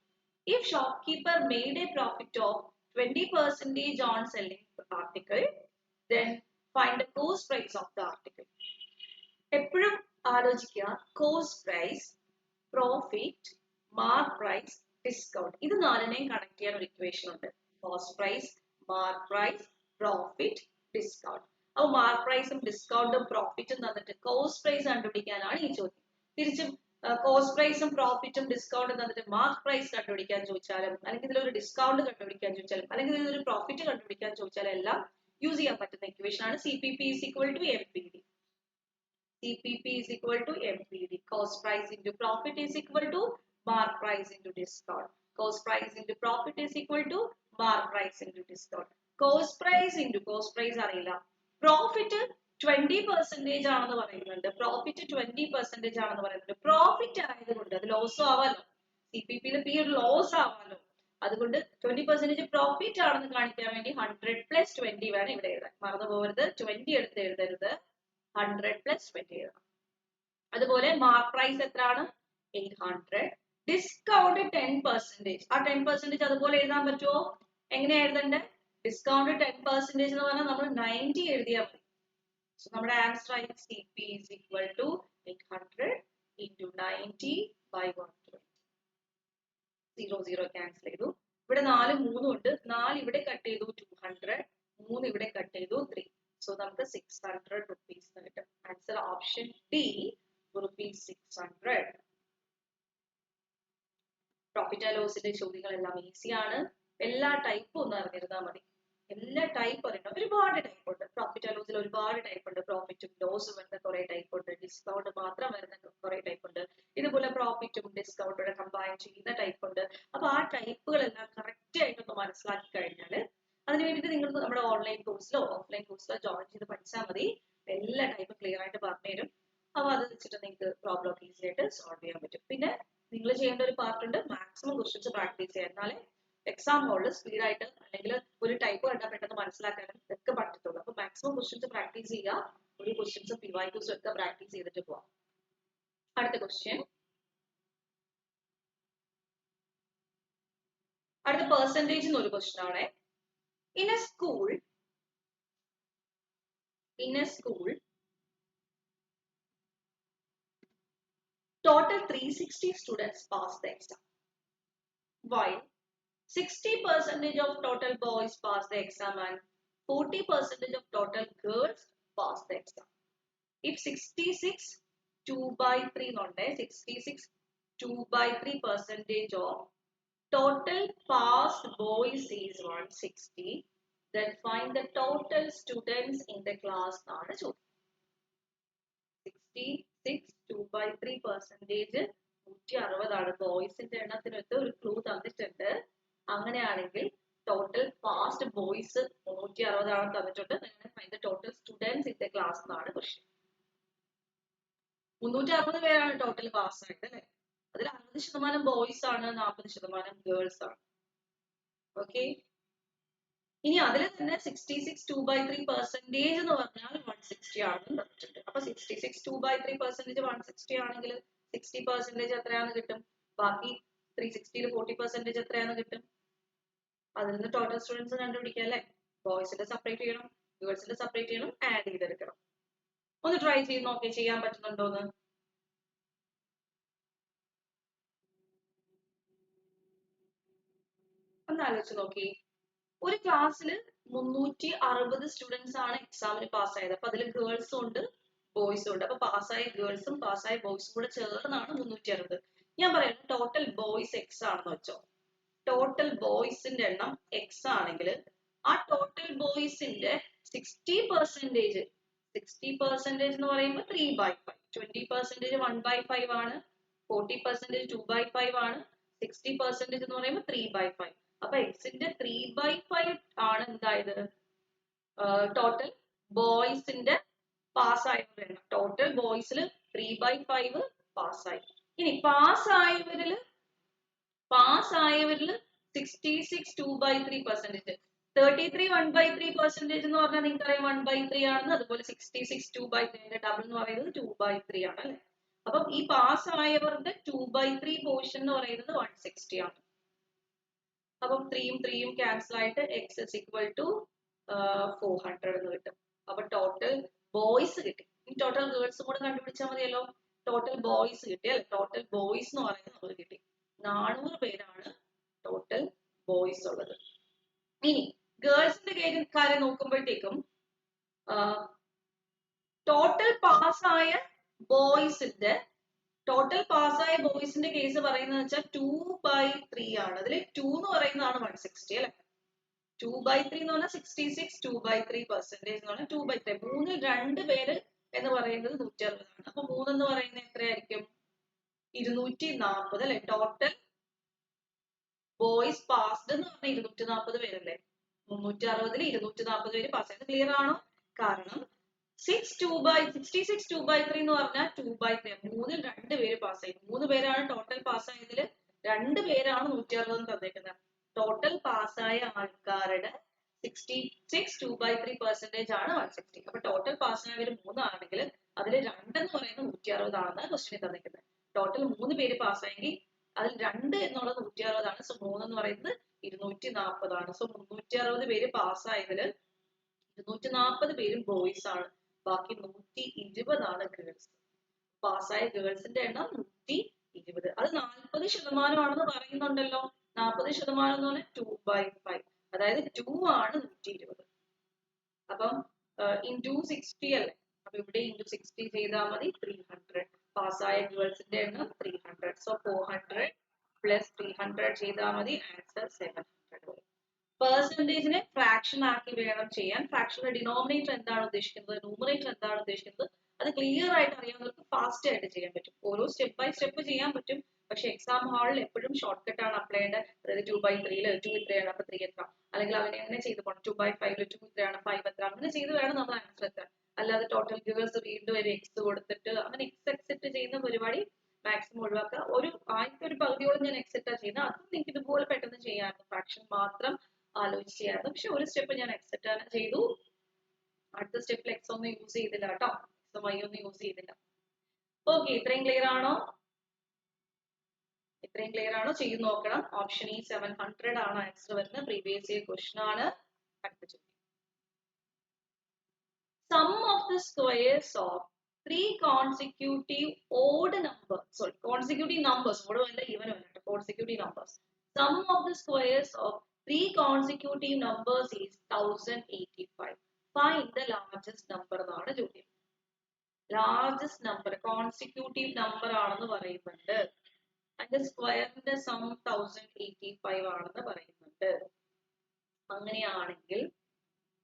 If shopkeeper made a profit of 20% on selling the article, then find the cost price of the article. എപ്പോഴും ആലോചിക്കുക, cost price, profit, mark price, discount. ഇത് നാലിനെയും connect ചെയ്യാൻ ഒരു equation ഉണ്ട്. Cost price, mark price, profit, discount. അപ്പൊ mark പ്രൈസും ഡിസ്കൗണ്ടും പ്രോഫിറ്റും തന്നിട്ട് കോസ്റ്റ് പ്രൈസ് കണ്ടുപിടിക്കാനാണ് ഈ ചോദ്യം. തിരിച്ചും കോസ്റ്റ് പ്രൈസും പ്രോഫിറ്റും ഡിസ്കൗണ്ടും തന്നിട്ട് മാർക്ക് പ്രൈസ് കണ്ടുപിടിക്കാൻ ചോദിച്ചാലും, അല്ലെങ്കിൽ ഇതിലൊരു ഡിസ്കൗണ്ട് കണ്ടുപിടിക്കാൻ ചോദിച്ചാലും, അല്ലെങ്കിൽ ഇതിലൊരു പ്രോഫിറ്റ് കണ്ടുപിടിക്കാൻ ചോദിച്ചാലും എല്ലാം യൂസ് ചെയ്യാൻ പറ്റുന്ന ഇക്വേഷൻ ആണ്. CPP is equal to MPD. CPP is equal to MPD. Cost price into profit is equal to mark price into discount. Cost price into profit is equal to mark price into discount. Cost price into cost price അറിയില്ല. Profit 20% ആണെന്ന് പറയുന്നുണ്ട്. Profit 20% ആണെന്ന് പറയുന്നുണ്ട്. Profit ആയതുകൊണ്ട് അത് loss ആവാലോ. CPP P ഒരു loss ആവാലോ. അതുകൊണ്ട് 20% profit ആണെന്ന് കാണിക്കാൻ വേണ്ടി 100 + 20 വേണം ഇവിടെ എഴുതാൻ. മറന്നു പോകരുത്, 20 എടുത്ത് എഴുതരുത്, 100 + 20 എഴുതണം. അതുപോലെ മാർക്ക് പ്രൈസ് എത്രയാണ്? 800. ഡിസ്കൗണ്ട് 10%. ആ 10% അതുപോലെ എഴുതാൻ പറ്റുമോ? എങ്ങനെയാ എഴുതണ്ടേ? ഡിസ്കൗണ്ട് 10% എന്ന് പറഞ്ഞാൽ നമ്മൾ 90 എഴുതിയാൽ മതി. സോ നമ്മുടെ ആൻസർ ആയി CP is equal to 800 into 90 by 120. 0, 0 cancel ചെയ്തു. ഇവിടെ 4, 3 ഉണ്ട്. 4 ഇവിടെ കട്ട് ചെയ്തു 200, 3 ഇവിടെ കട്ട് ചെയ്തു 3. സോ നമുക്ക് 600 rupees കിട്ടും. Answer option D, ₹600. Profit and ലോസിന്റെ ചോദ്യങ്ങളെല്ലാം ഈസിയാണ്. എല്ലാ ടൈപ്പും ഒന്ന് അറിഞ്ഞിരുന്നാൽ മതി. എല്ലാ ടൈപ്പ് അറിയണം. ഒരുപാട് ടൈപ്പ് ഉണ്ട്. പ്രോഫിറ്റ് ആൻഡ് ലോസിൽ ഒരുപാട് ടൈപ്പ് ഉണ്ട്. പ്രോഫിറ്റും ലോസും വരുന്ന കുറെ ടൈപ്പ് ഉണ്ട്. ഡിസ്കൗണ്ട് മാത്രം വരുന്ന കുറെ ടൈപ്പ് ഉണ്ട്. ഇതുപോലെ പ്രോഫിറ്റും ഡിസ്കൗണ്ടും കമ്പൈൻ ചെയ്യുന്ന ടൈപ്പ് ഉണ്ട്. അപ്പൊ ആ ടൈപ്പുകളെല്ലാം കറക്റ്റ് ആയിട്ടൊന്ന് മനസ്സിലാക്കി കഴിഞ്ഞാൽ അതിന് വേണ്ടിയിട്ട് നിങ്ങൾ നമ്മുടെ ഓൺലൈൻ കോഴ്സിലോ ഓഫ്ലൈൻ കോഴ്സിലോ ജോയിൻ ചെയ്ത് പഠിച്ചാൽ മതി. എല്ലാ ടൈപ്പും ക്ലിയർ ആയിട്ട് പറഞ്ഞുതരും. അപ്പൊ അത് വെച്ചിട്ട് നിങ്ങൾക്ക് പ്രോബ്ലം ഒക്കെ ഈസി ആയിട്ട് സോൾവ് ചെയ്യാൻ പറ്റും. പിന്നെ നിങ്ങൾ ചെയ്യേണ്ട ഒരു പാർട്ട് ഉണ്ട്, മാക്സിമം ക്വസ്റ്റ്യൻസ് പ്രാക്ടീസ് ചെയ്യാൻ. എന്നാലേ എക്സാം ഹോളിൽ സ്പീഡായിട്ട് അല്ലെങ്കിൽ ഒരു ടൈപ്പ് കണ്ടാൽ പെട്ടെന്ന് മനസ്സിലാക്കാനും ഇതൊക്കെ പറ്റത്തുള്ളൂ. അപ്പൊ മാക്സിമം ക്വസ്റ്റ്യൻസ് പ്രാക്ടീസ് ചെയ്യുക, ഒരു ക്വസ്റ്റ്യൻസും PYQs ഒക്കെ പ്രാക്ടീസ് ചെയ്തിട്ട് പോവാം. അടുത്ത ക്വസ്റ്റ്യൻ, അടുത്ത പെർസെൻറ്റേജ് എന്നൊരു ക്വസ്റ്റ്യൻ ആണ്. In A school total 360 students passed the exam, while 60% of total boys passed the exam and 40% of total girls passed the exam. If 66 2/3 ഉണ്ട്, 66 2/3% of total passed boys is 160, then find the total students in the class ആണ് ചോദ്യം. 66 2/3% 160 ആണ്. ബോയ്സിന്റെ എണ്ണത്തിനൊത്ത് ഒരു clue തന്നിട്ടുണ്ട്. അങ്ങനെയാണെങ്കിൽ total passed boys 360 ആണെന്ന് തന്നിട്ടുണ്ട്. Find the total students in the class എന്നാണ് ക്വസ്റ്റ്യൻ. 360 പേരാണ് ടോട്ടൽ പാസ് ആയിട്ട് അല്ലെ. അതിൽ 60% ബോയ്സ് ആണ്, 40% ഗേൾസ് ആണ്. ഓക്കെ, ഇനി അതിൽ തന്നെ 66 2/3% എന്ന് പറഞ്ഞാൽ 160 ആണെന്ന് തന്നിട്ടുണ്ട്. അപ്പൊ 66 2/3% 160 ആണെങ്കിൽ 60% എത്രയാണെന്ന് കിട്ടും? ബാക്കി 360 40% എത്രയാണെന്ന് കിട്ടും? അതിൽ നിന്ന് ടോട്ടൽ സ്റ്റുഡൻസ് കണ്ടുപിടിക്കാം അല്ലെ. ബോയ്സിന്റെ സെപ്പറേറ്റ് ചെയ്യണം, ഗേൾസിന്റെ സെപ്പറേറ്റ് ചെയ്യണം, ആഡ് ചെയ്തെടുക്കണം. ഒന്ന് ട്രൈ ചെയ്ത് നോക്കി, ചെയ്യാൻ പറ്റുന്നുണ്ടോന്ന്. ഒന്ന് ആലോചിച്ച് നോക്കി. ഒരു ക്ലാസ്സിൽ 360 സ്റ്റുഡൻസ് ആണ് എക്സാമിന് പാസ്സായത്. അപ്പൊ അതിൽ ഗേൾസും ഉണ്ട് ബോയ്സും ഉണ്ട്. അപ്പൊ പാസ്സായ ഗേൾസും പാസ്സായ ബോയ്സും കൂടെ ചേർന്നാണ് 360. ഞാൻ പറയുന്നത് ടോട്ടൽ ബോയ്സ് എക്സ് ആണെന്ന് വെച്ചോ. ടോട്ടൽ ബോയ്സിന്റെ എണ്ണം എക്സ് ആണെങ്കിൽ ആ ടോട്ടൽ ബോയ്സിന്റെ 60% എന്ന് പറയുമ്പോൾ 3/5, 20% 1/5 ആണ്, 40% 2/5 ആണ്, 60% എന്ന് പറയുമ്പോൾ 3/5. അപ്പൊ എക്സിന്റെ 3/5 ആണ് എന്തായത് ടോട്ടൽ ബോയ്സിന്റെ പാസ്സായവരുടെ എണ്ണം. ടോട്ടൽ ബോയ്സിൽ 3/5 പാസ്സായി. ഇനി പാസ്സായവരിൽ 66 2/3%, 33 1/3% എന്ന് പറഞ്ഞാൽ നിങ്ങൾക്കറിയാം 1/3 ആണെന്ന്. അതുപോലെ 66 2/3 ഡബിൾ എന്ന് പറയുന്നത് 2/3 ആണ് അല്ലെ. അപ്പം ഈ പാസ്സായവരുടെ 2/3 പോർഷൻ എന്ന് പറയുന്നത് 160 ആണ്. അപ്പം 3 ക്യാൻസൽ ആയിട്ട് x is equal to 400 എന്ന് കിട്ടും. അപ്പൊ ടോട്ടൽ ബോയ്സ് കിട്ടി. ഈ ടോട്ടൽ ഗേൾസും കൂടെ കണ്ടുപിടിച്ചാൽ മതിയല്ലോ. ടോട്ടൽ ബോയ്സ് കിട്ടി അല്ലെ. ടോട്ടൽ ബോയ്സ് എന്ന് പറയുന്നത് നമുക്ക് കിട്ടി. 400 പേരാണ് ടോട്ടൽ ബോയ്സ് ഉള്ളത്. ഇനി ഗേൾസിന്റെ കാര്യം നോക്കുമ്പോഴത്തേക്കും ടോട്ടൽ പാസ്സായ ബോയ്സിന്റെ കേസ് പറയുന്നത് വെച്ചാൽ 2/3 ആണ്. അതിൽ 2 എന്ന് പറയുന്നതാണ് 160 അല്ലെ. 2/3 എന്ന് പറഞ്ഞാൽ 66 2/3% എന്ന് പറഞ്ഞാൽ 2/3. 3ൽ 2 പേര് എന്ന് പറയുന്നത് 160 ആണ്. അപ്പൊ 3 എന്ന് പറയുന്നത് എത്രയായിരിക്കും? 240 അല്ലെ. ടോട്ടൽ ബോയ്സ് പാസ്ഡ് എന്ന് പറഞ്ഞാൽ 240 പേരല്ലേ. 360 240 പേര് പാസ് ആയത്. ക്ലിയർ ആണോ? കാരണം 66 2/3 എന്ന് പറഞ്ഞാൽ 2/3. 3ൽ 2 പേര് പാസ്സായി. 3 പേരാണ് ടോട്ടൽ പാസ്സായതിൽ 2 പേരാണ് 160 തന്നേക്കുന്നത്. ടോട്ടൽ പാസ്സായ ആൾക്കാരുടെ 66 2/3% ആണ് 160. അപ്പൊ ടോട്ടൽ പാസ്സായവർ 3 ആണെങ്കിൽ അതിൽ 2 എന്ന് പറയുന്നത് 160 ആണെന്ന് ക്വസ്റ്റ്യൻ തന്നിരിക്കുന്നത്. ടോട്ടൽ 3 പേര് പാസ്സായെങ്കിൽ അതിൽ 2 എന്നുള്ളത് 160 ആണ്. സോ 3 എന്ന് പറയുന്നത് 240 ആണ്. സോ 360 പേര് പാസ്സായതിൽ 240 പേരും ബോയ്സ് ആണ്. ബാക്കി 120 ആണ് ഗേൾസ്. പാസ്സായ ഗേൾസിന്റെ എണ്ണം 120. അത് 40% ആണെന്ന് പറയുന്നുണ്ടല്ലോ. 40% എന്ന് പറഞ്ഞാൽ 2/5. അതായത് 2 ആണ് 120. അപ്പം into 60 അല്ലേ. അപ്പൊ ഇവിടെ into 60 ചെയ്താൽ മതി. 300. പാസ്സായ ഗേൾസിന്റെ എണ്ണം 300. സോ 400 plus 300 ചെയ്താൽ മതി. ആൻസർ 700. പെർസെന്റേജിനെ ഫ്രാക്ഷൻ ആക്കി വേണം ചെയ്യാൻ. ഫ്രാക്ഷന്റെ ഡിനോമിനേറ്റർ എന്താണ് ഉദ്ദേശിക്കുന്നത്, ന്യൂമറേറ്റർ എന്താണ് ഉദ്ദേശിക്കുന്നത്, അത് ക്ലിയർ ആയിട്ട് അറിയാവുന്നവർക്ക് ഫാസ്റ്റ് ആയിട്ട് ചെയ്യാൻ പറ്റും. ഓരോ സ്റ്റെപ്പ് ബൈ സ്റ്റെപ്പ് ചെയ്യാൻ പറ്റും. പക്ഷെ എക്സാം ഹാളിൽ എപ്പോഴും ഷോർട്ട് കട്ട് ആണ് അപ്ലൈ ചെയ്യേണ്ടത്. അതായത് 2/3 2 ഇത്രയാണ്, അപ്പൊ 3 എത്ര, അല്ലെങ്കിൽ അങ്ങനെ ചെയ്ത് പോകണം. 2/5 2 ഇത്രയാണ്, 5 എത്ര, അങ്ങനെ ചെയ്ത് വേണം നമ്മൾ ആൻസർ എത്താൻ. അല്ലാതെ ടോട്ടൽ ഗേൾസ് വീണ്ടും ഒരു എക്സ് കൊടുത്തിട്ട് അങ്ങനെ എക്സ് എക്സെപ്റ്റ് ചെയ്യുന്ന പരിപാടി മാക്സിമം ഒഴിവാക്കുക. ആദ്യത്തെ ഒരു പകുതിയോളം ഞാൻ എക്സെറ്റാ ചെയ്യുന്നത്. അതും നിങ്ങൾക്ക് ഇതുപോലെ പെട്ടെന്ന് ചെയ്യാമായിരുന്നു, ഫ്രാക്ഷൻ മാത്രം ആലോചിച്ച് ചെയ്യാമായിരുന്നു. പക്ഷെ ഒരു സ്റ്റെപ്പ് ഞാൻ എക്സെറ്റ് ചെയ്തു. അടുത്ത സ്റ്റെപ്പിൽ എക്സ് ഒന്നും യൂസ് ചെയ്തില്ല കേട്ടോ, എക്സ് വൈ ഒന്നും യൂസ് ചെയ്തില്ല. ഓക്കെ, ഇത്രയും ക്ലിയർ ആണോ? ഇത്രയും ക്ലിയർ ആണോ? ചെയ്ത് നോക്കണം. ഓപ്ഷൻ ഈ 700 ആണ് ആൻസർ വരുന്നത്. പ്രീവിയസ് ഇയർ ക്വസ്റ്റൻ ആണ്. അടുത്ത ചോദ്യം, sum of the squares of 3 consecutive odd numbers, sorry, consecutive numbers, odd അല്ല even അല്ല, consecutive numbers. Sum of the squares of 3 consecutive numbers is 1085. Find the largest number എന്നാണ് ചോദ്യം. Largest number consecutive number ആണെന്ന് പറയുന്നുണ്ട്. അതിന്റെ സ്ക്വയറിന്റെ some 1085 ആണെന്ന് പറയുന്നുണ്ട്. അങ്ങനെയാണെങ്കിൽ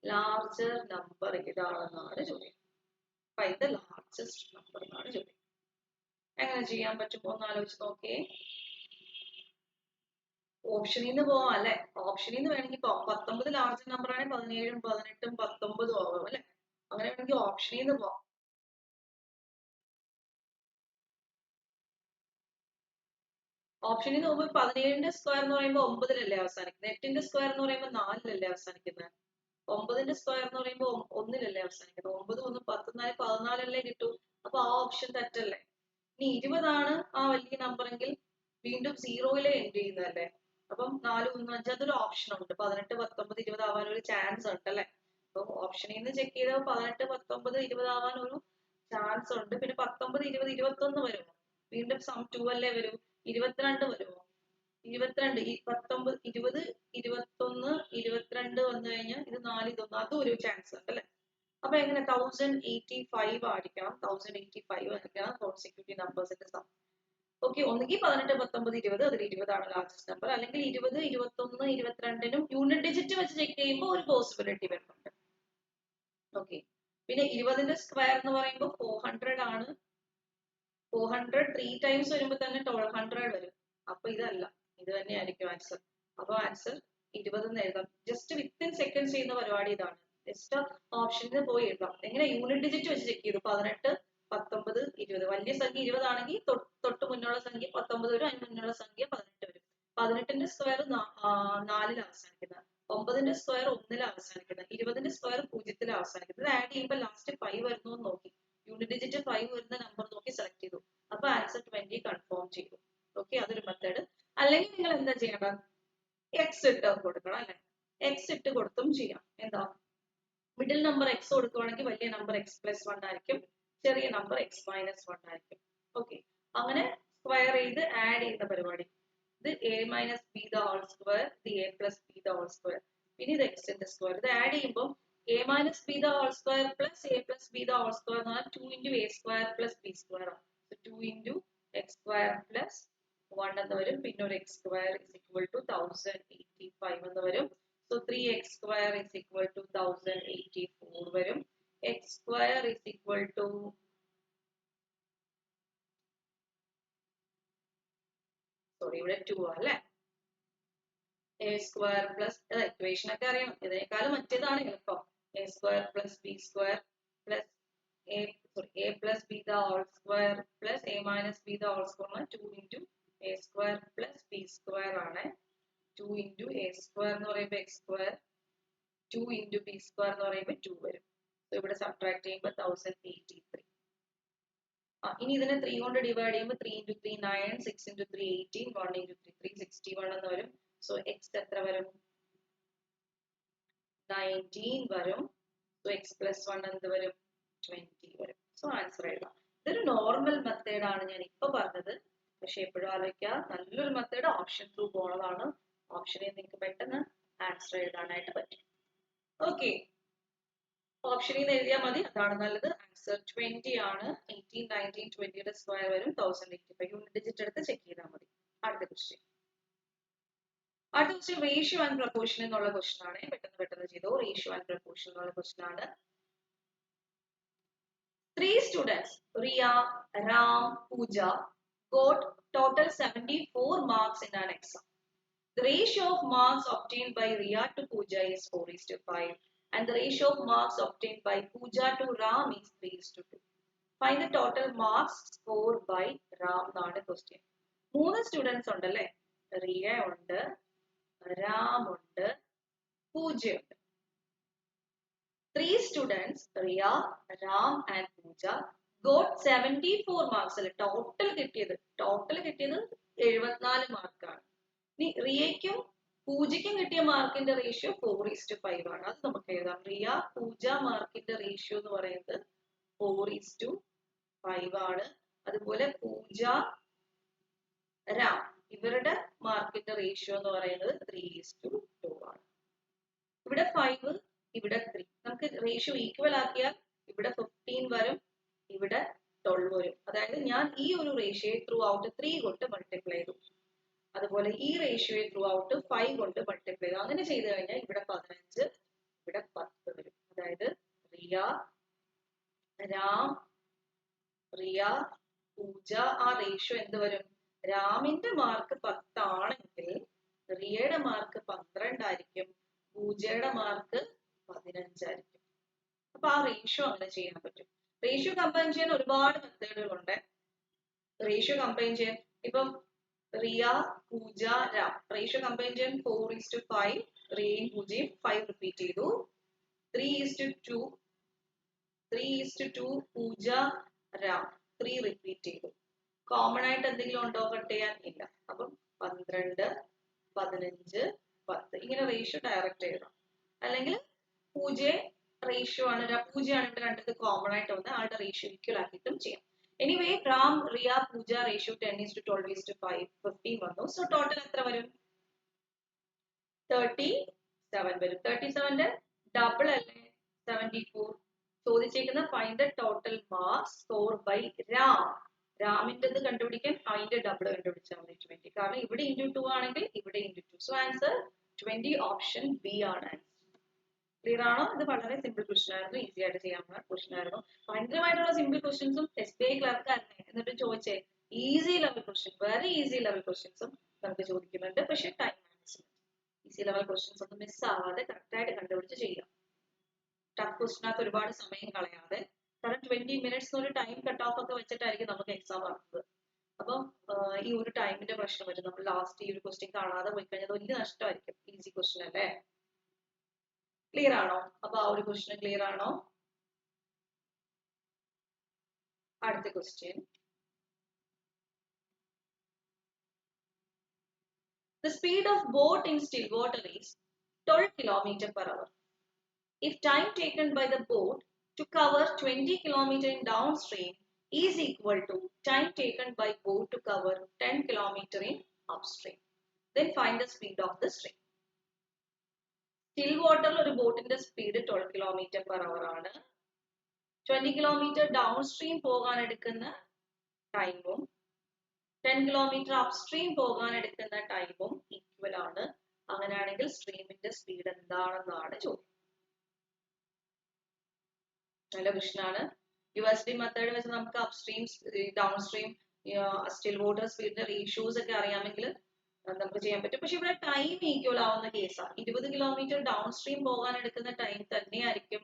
ലാർജർ നമ്പർ ഏതാണെന്നാണ് ചോദ്യം. ഫൈൻഡ് ദ ലാർജസ്റ്റ് നമ്പർ എന്നാണ് ചോദ്യം. എങ്ങനെ ചെയ്യാൻ പറ്റുമോ എന്ന് ആലോചിച്ച് നോക്കിയേ. ഓപ്ഷനിൽ നിന്ന് പോവാം അല്ലെ? ഓപ്ഷനിൽ നിന്ന് വേണമെങ്കിൽ 19 ലാർജർ നമ്പർ ആണെങ്കിൽ 17, 18, 19 ആവും അല്ലെ? അങ്ങനെ വേണമെങ്കിൽ ഓപ്ഷനിൽ നിന്ന് പോവാം. ഓപ്ഷനിൽ നിന്ന് പോകുമ്പോൾ 17ന്റെ സ്ക്വയർ എന്ന് പറയുമ്പോൾ 9-ലല്ലേ അവസാനിക്കുന്നത്. 8ന്റെ സ്ക്വയർ എന്ന് പറയുമ്പോൾ 4-ലല്ലേ അവസാനിക്കുന്നത്. 9ന്റെ സ്ക്വയർ എന്ന് പറയുമ്പോൾ 1-ലല്ലേ അവസാനിക്കുന്നത്. 9 1 10 4 14 കിട്ടൂ. അപ്പൊ ആ ഓപ്ഷൻ തെറ്റല്ലേ? ഇനി 20 ആണ് ആ വലിയ നമ്പർ എങ്കിൽ വീണ്ടും 0-ലെ എൻഡ് ചെയ്യുന്നതല്ലേ. അപ്പം 4 1 5 അതൊരു ഓപ്ഷൻ ഉണ്ട്. 18 19 20 ആവാൻ ഒരു ചാൻസ് ഉണ്ട് അല്ലെ. അപ്പൊ ഓപ്ഷനിൽ നിന്ന് ചെക്ക് ചെയ്താൽ 18 19 20 ആവാൻ ഒരു ചാൻസ് ഉണ്ട്. പിന്നെ 19 20 21 വരുമോ? വീണ്ടും സം 2 അല്ലേ വരൂ. 22 വരുമോ? 22 19 20 21 22 വന്നു കഴിഞ്ഞാൽ ഇത് 4 ഇതൊന്നും അതും ഒരു ചാൻസ് ഉണ്ട് അല്ലെ. അപ്പൊ എങ്ങനെ 1085 ആയിരിക്കണം. 1085 ആയിരിക്കണം കോൺസിക്യൂട്ടീവ് നമ്പേഴ്സിന്റെ സം. ഓക്കെ, ഒന്നുകിൽ 18 19 20 അതിൽ 20 ആണ് ലാർജസ്റ്റ് നമ്പർ, അല്ലെങ്കിൽ 20 21 22നും യൂണിറ്റ് ഡിജിറ്റ് വെച്ച് ചെക്ക് ചെയ്യുമ്പോൾ ഒരു പോസിബിലിറ്റി വരുന്നുണ്ട്. ഓക്കെ, പിന്നെ 20ന്റെ സ്ക്വയർ എന്ന് പറയുമ്പോൾ 400 ആണ്. 400 3 ടൈംസ് വരുമ്പോൾ തന്നെ 1200 വരും. അപ്പൊ ഇതല്ല, ഇത് തന്നെയായിരിക്കും ആൻസർ. അപ്പൊ ആൻസർ 20 എന്ന് എഴുതാം. ജസ്റ്റ് വിത്തിൻ സെക്കൻഡ് ചെയ്യുന്ന പരിപാടി ഇതാണ്. ജസ്റ്റ് ഓപ്ഷനിൽ പോയി എഴുതാം. എങ്ങനെ? യൂണിറ്റ് ഡിജിറ്റ് വെച്ച് ചെക്ക് ചെയ്തു. 18 19 20. വലിയ സംഖ്യ 20 ആണെങ്കിൽ തൊട്ട് മുന്നുള്ള സംഖ്യ 19 വരും, അതിന് മുന്നുള്ള സംഖ്യ 18 വരും. 18ന്റെ സ്ക്വയർ 4-ൽ അവസാനിക്കുന്നത്, 9ന്റെ സ്ക്വയർ 1-ൽ അവസാനിക്കുന്നത്, 20ന്റെ സ്ക്വയർ 0-ൽ അവസാനിക്കുന്നത്. ഇത് ആഡ് ചെയ്യുമ്പോൾ ലാസ്റ്റ് 5 വരുന്നു എന്ന് നോക്കി, യൂണിറ്റ് ഡിജിറ്റ് 5 വരുന്ന നമ്പർ നോക്കി സെലക്ട് ചെയ്തു. അപ്പൊ ആൻസർ 20 കൺഫേം ചെയ്തു. ഓക്കെ, അതൊരു മെത്തേഡ്. അല്ലെങ്കിൽ നിങ്ങൾ എന്താ ചെയ്യണം? എക്സ് ഇട്ട് കൊടുക്കണം അല്ലെ. എക്സ് ഇട്ട് കൊടുത്തും ചെയ്യാം. എന്താ? മിഡിൽ നമ്പർ എക്സ് കൊടുക്കുകയാണെങ്കിൽ വലിയ നമ്പർ x+1 ആയിരിക്കും, ചെറിയ നമ്പർ x-1 ആയിരിക്കും. ഓക്കെ, അങ്ങനെ സ്ക്വയർ ചെയ്ത് ആഡ് ചെയ്യുന്ന പരിപാടി. ഇത് a-b² ഇത് a+b², പിന്നെ ഇത് എക്സിന്റെ സ്ക്വയർ. ഇത് ആഡ് ചെയ്യുമ്പോൾ a-b² plus a+b² എന്ന് പറഞ്ഞാൽ 2 into a² + b² ആണ്. 2 into x² plus 1 എന്ന് വരും. പിന്നെ ഒരു x² = 1085 എന്ന് വരും. So 3x² = 1084 വരും. x² = ഇവിടെ 2 അല്ലേ. a² plus ഇക്വേഷൻ ഒക്കെ അറിയണം. ഇതിനേക്കാളും മറ്റേതാണ് എളുപ്പം. a² plus b² plus a+b² plus a-b² 2 into a² plus b² ആണ്. 2 into a² എന്ന് പറയുമ്പോൾ x², 2 into b² എന്ന് പറയുമ്പോൾ 2 വരും. ഇവിടെ സബ്ട്രാക്ട് ചെയ്യുമ്പോൾ 1083. ഇനി ഇതിനെ 3 കൊണ്ട് ഡിവൈഡ് ചെയ്യുമ്പോൾ 3 into 3 9, 6 into 3 18, 1 into 3 361 എന്ന് വരും. സോ എക്സ് എത്ര വരും? 19 വരും. സോ x+1 എന്ത് വരും? 20 വരും. സോ ആൻസർ എഴുതാം. ഇതൊരു നോർമൽ മെത്തേഡ് ആണ് ഞാൻ ഇപ്പൊ പറഞ്ഞത്. പക്ഷെ എപ്പോഴും ആലോചിക്കുക, നല്ലൊരു മെത്തേഡ് ഓപ്ഷൻ ത്രൂ പോണതാണ്. ഓപ്ഷനിൽ നിങ്ങൾക്ക് പെട്ടെന്ന് ആൻസർ എഴുതാനായിട്ട് പറ്റും. ഓക്കെ, ഓപ്ഷനിൽ നിന്ന് എഴുതിയാൽ മതി, അതാണ് നല്ലത്. ആൻസർ 20 ആണ്. 18 19 20യുടെ സ്ക്വയർ വരും 1085. യൂണിറ്റ് ഡിജിറ്റ് എടുത്ത് ചെക്ക് ചെയ്താൽ മതി. അടുത്ത ക്വസ്റ്റ്യൻ റേഷ്യോ ആൻഡ് പ്രൊപ്പോർഷൻ എന്നുള്ള ക്വസ്റ്റ്യൻ ആണ്. പെട്ടെന്ന് ചെയ്തോ. റേഷ്യോ ആൻഡ് പ്രൊപ്പോർഷൻ എന്നുള്ള ക്വസ്റ്റ്യൻ ആണ്. 3 students, Riya, Ram, Pooja, got total 74 marks in an exam. The ratio of marks obtained by Riya to Pooja is 4:5, and the ratio of marks obtained by Pooja to Ram is 3:2. Find the total marks score by Ram എന്നാണ് question. 3 students ഉണ്ടല്ലേ, റിയ ഉണ്ട്, റാം ഉണ്ട്, പൂജ ഉണ്ട്. 3 students, Riya, Ram and Pooja got 74 marks. Total കിട്ടിയത് 74 മാർക്കാണ്. ഇനി റിയയ്ക്കും പൂജയ്ക്കും കിട്ടിയ മാർക്കിന്റെ റേഷ്യോ 4:5 ആണ്. അത് നമുക്ക് എഴുതാം. റിയ പൂജ മാർക്കിന്റെ റേഷ്യോ എന്ന് പറയുന്നത് 4:5 ആണ്. അതുപോലെ പൂജ റാം ഇവരുടെ മാർക്കിന്റെ റേഷ്യോ എന്ന് പറയുന്നത് 3:2 ആണ്. ഇവിടെ 5 ഇവിടെ 3. നമുക്ക് റേഷ്യോ ഈക്വൽ ആക്കിയാൽ ഇവിടെ 15 വരും, ഇവിടെ 12 വരും. അതായത് ഞാൻ ഈ ഒരു റേഷ്യോയെ ത്രൂ ഔട്ട് 3 കൊണ്ട് മൾട്ടിപ്ലൈ ചെയ്തു. അതുപോലെ ഈ റേഷ്യോയെ ത്രൂ ഔട്ട് 5 കൊണ്ട് മൾട്ടിപ്ലൈ ചെയ്തു. അങ്ങനെ ചെയ്തു കഴിഞ്ഞാൽ ഇവിടെ 15, ഇവിടെ 10 വരും. അതായത് റിയ, രാം, റിയ, പൂജ ആ റേഷ്യോ എന്ത് വരും? രാമിന്റെ മാർക്ക് 10 ആണെങ്കിൽ റിയയുടെ മാർക്ക് 12 ആയിരിക്കും, പൂജയുടെ മാർക്ക് 15 ആയിരിക്കും. അപ്പൊ ആ റേഷ്യോ അങ്ങനെ ചെയ്യാൻ പറ്റും. റേഷ്യോ കമ്പൈൻ ചെയ്യാൻ ഒരുപാട് മെത്തേഡുകളുണ്ട്. റേഷ്യോ കമ്പൈൻ ചെയ്യാൻ ഇപ്പം റിയ, പൂജ, രാം റേഷ്യോ കമ്പൈൻ ചെയ്യാൻ 4:5 റിയയും പൂജയും 5 റിപ്പീറ്റ് ചെയ്തു. 3:2 പൂജ, രാം 3 റിപ്പീറ്റ് ചെയ്തു. കോമൺ ആയിട്ട് എന്തെങ്കിലും ഉണ്ടോ കട്ട് ചെയ്യാൻ? ഇല്ല. അപ്പം 12, 15, 10 ഇങ്ങനെ റേഷ്യോ ഡയറക്റ്റ് എഴുതാം. അല്ലെങ്കിൽ പൂജയെ റേഷ്യോ ആണ്, പൂജയാണ് ഇവിടെ രണ്ടത് കോമൺ ആയിട്ട് വന്ന് ആളുടെ റേഷ്യോ ഈക്വൽ ആക്കിയിട്ടും ചെയ്യാം. എനിവേ റാം, റിയ, പൂജ റേഷ്യോ 10:12:5 15 വന്നു. സോ ടോട്ടൽ എത്ര വരും? 37 വരും. 37ന്റെ ഡബിൾ അല്ലേ 74. ചോദിച്ചേക്കുന്ന find the total marks score by Ram. രാമിൻ്റെത് കണ്ടുപിടിക്കാൻ അതിന്റെ ഡബിൾ കണ്ടുപിടിച്ചാൽ മതി 20. കാരണം ഇവിടെ ഇൻറ്റു 2 ആണെങ്കിൽ ഇവിടെ into 2. So answer 20 option B ആണ് ആൻസർ. ക്ലിയർ ആണോ? ഇത് വളരെ സിമ്പിൾ ക്വസ്റ്റൻ ആയിരുന്നു, ഈസി ആയിട്ട് ചെയ്യാവുന്ന ക്വസ്റ്റൻ ആയിരുന്നു. ഭയങ്കരമായിട്ടുള്ള സിമ്പിൾ ക്വസ്റ്റ്യൻസും SBI ക്ലർക്ക് ആയിരുന്നേ എന്നിട്ട് ചോദിച്ചേ easy level question, very easy level ക്വസ്റ്റ്യൻസും നമുക്ക് ചോദിക്കുന്നുണ്ട്. പക്ഷെ time management, easy level questions ഒന്നും മിസ് ആവാതെ കറക്റ്റ് ആയിട്ട് കണ്ടുപിടിച്ച് ചെയ്യാം. ടഫ് ക്വസ്റ്റിനകത്ത് ഒരുപാട് സമയം കളയാതെ, കാരണം 20 മിനിറ്റ്സ് ഒരു ടൈം കട്ട് ഓഫ് ഒക്കെ വെച്ചിട്ടായിരിക്കും നമുക്ക് എക്സാം നടത്തുന്നത്. അപ്പം ഈ ഒരു ടൈമിന്റെ പ്രശ്നം വരും. നമ്മൾ ലാസ്റ്റ് ഈ ഒരു ക്വസ്റ്റ്യൻ കാണാതെ പോയി കഴിഞ്ഞാൽ വലിയ നഷ്ടമായിരിക്കും. ഈസി ക്വസ്റ്റ്യൻ അല്ലേ? ക്ലിയർ ആണോ? അപ്പൊ ആ ഒരു ക്വസ്റ്റ്യൻ ക്ലിയർ ആണോ? അടുത്ത question, the speed of boat in still water is 12 km/h. If time taken by the boat to cover 20 km in downstream is equal to time taken by boat to cover 10 km in upstream, then find the speed of the stream. Still water ഒരു ബോട്ടിന്റെ speed 12 km/h ആണ്. 20 km downstream പോകാൻ എടുക്കുന്ന ടൈമും 10 km upstream പോകാൻ എടുക്കുന്ന ടൈമും equal ആണ്. അങ്ങനെയാണെങ്കിൽ സ്ട്രീമിന്റെ സ്പീഡ് എന്താണെന്നാണ് ചോദ്യം. നല്ല ക്വസ്റ്റ്യൻ ആണ്. USD മെത്തേഡ് വെച്ച് നമുക്ക് അപ്സ്ട്രീം, ഡൗൺസ്ട്രീം, സ്റ്റിൽ വാട്ടർ സ്പീഡിന്റെ റേഷ്യോസ് ഒക്കെ അറിയാമെങ്കിൽ നമുക്ക് ചെയ്യാൻ പറ്റും. പക്ഷെ ഇവിടെ ടൈം ഈക്വൽ ആവുന്ന കേസാണ്. 20 km ഡൗൺസ്ട്രീം പോകാൻ എടുക്കുന്ന ടൈം തന്നെയായിരിക്കും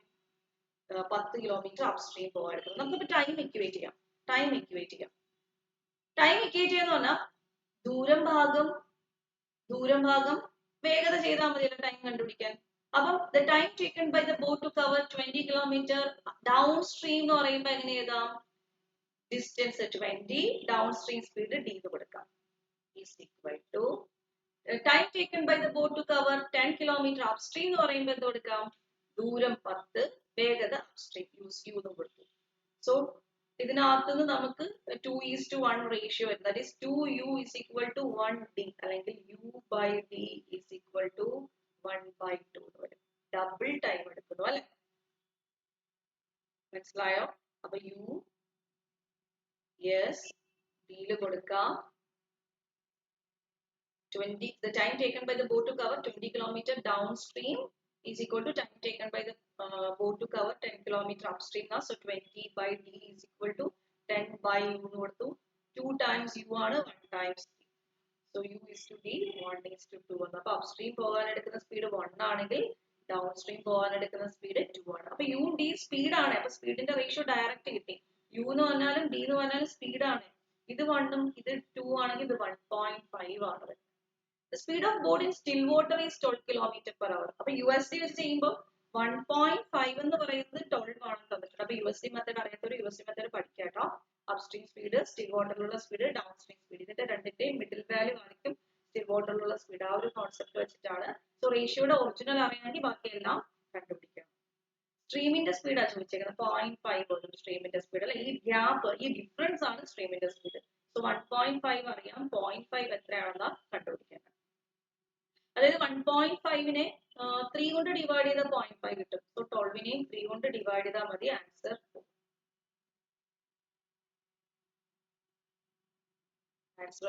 10 km അപ്സ്ട്രീം പോകാൻ എടുക്കുന്നത്. നമുക്കിപ്പോൾ ടൈം ഇക്വേറ്റ് ചെയ്യാം. ടൈം ഇക്വേറ്റ് ചെയ്യാന്ന് പറഞ്ഞാൽ ദൂരം ഭാഗം വേഗത ചെയ്താൽ മതിയല്ലോ ടൈം കണ്ടുപിടിക്കാൻ. അപ്പം the time taken by the boat to cover 20 km downstream എന്ന് പറയുമ്പോൾ എങ്ങനെ എഴുതാം? ഡിസ്റ്റൻസ് 20, downstream speed d എന്ന് കൊടുക്കാം, is equal to time taken by the boat to cover 10 km upstream എന്ന് പറയുമ്പോൾ എന്ത് കൊടുക്കാം? ദൂരം 10, വേഗത upstream use u എന്ന് കൊടുത്തു. സോ ഇതിനകത്തുനിന്ന് നമുക്ക് 2:1 റേഷ്യോ വരും. That is 2u is equal to 1d അല്ലെങ്കിൽ u/d is equal to 1/2 എന്ന് വരും. ഡബിൾ ടൈം എടുക്കുന്നു അല്ലെ? മനസ്സിലായോ? അപ്പൊ u yes d കൊടുക്കാം. 20, the time taken by the boat to cover 20 km downstream is equal to time taken by the boat to cover 10 km upstream. So 20/d is equal to 10/u എന്ന് കൊടുത്തു. 2 times u ആണ്, 1 times d. So u is to d 1:2 ആണ്. അപ്പൊ upstream പോകാൻ എടുക്കുന്ന speed 1 ആണെങ്കിൽ downstream പോകാൻ എടുക്കുന്ന സ്പീഡ് 2 ആണ്. അപ്പൊ u d സ്പീഡ് ആണ്. അപ്പൊ സ്പീഡിന്റെ റേഷ്യോ ഡയറക്റ്റ് കിട്ടി. U എന്ന് പറഞ്ഞാലും D എന്ന് പറഞ്ഞാലും സ്പീഡാണ്. ഇത് 1 ഉം ഇത് 2 ആണെങ്കിൽ ഇത് 1.5 ആണ്. The speed of boat in still water is 12 km/h. അപ്പൊ USD വെച്ച് ചെയ്യുമ്പോൾ 1.5 എന്ന് പറയുന്നത് 12 ആണെന്ന് തന്നിട്ടുണ്ട്. അപ്പൊ USD മെത്തേഡ് അറിയാത്തവർ USD മെത്തേഡ് പഠിക്കുക കേട്ടോ. അപ്സ്ട്രീം സ്പീഡ്, സ്റ്റിൽ വാട്ടറിലുള്ള സ്പീഡ്, ഡൗൺ സ്ട്രീം സ്പീഡ്, ഇതിന്റെ രണ്ടിന്റെയും മിഡിൽ വാല്യൂ കാണിക്കും സ്റ്റിൽ വാട്ടറിലുള്ള സ്പീഡ്. ആ ഒരു കോൺസെപ്റ്റ് വെച്ചിട്ടാണ്. സോ റേഷ്യോയുടെ ഒറിജിനൽ അറിയണമെങ്കിൽ ബാക്കിയെല്ലാം കണ്ടുപിടിക്കണം. സ്ട്രീമിന്റെ സ്പീഡാണ് ചോദിച്ചേക്കുന്നത്. 0.5 വരും സ്ട്രീമിന്റെ സ്പീഡ് അല്ലെ. ഈ ഗ്യാപ്പ്, ഈ ഡിഫറൻസ് ആണ് സ്ട്രീമിന്റെ സ്പീഡ്. സോ 1.5 അറിയാം, 0.5 എത്രയാണെന്ന് കണ്ടുപിടിക്കണം. അതായത് 1.5നെ 3 കൊണ്ട് ഡിവൈഡ് ചെയ്താൽ 0.5 കിട്ടും. സോ 12നെയും 3 കൊണ്ട് ഡിവൈഡ് ചെയ്താൽ മതി. ആൻസർ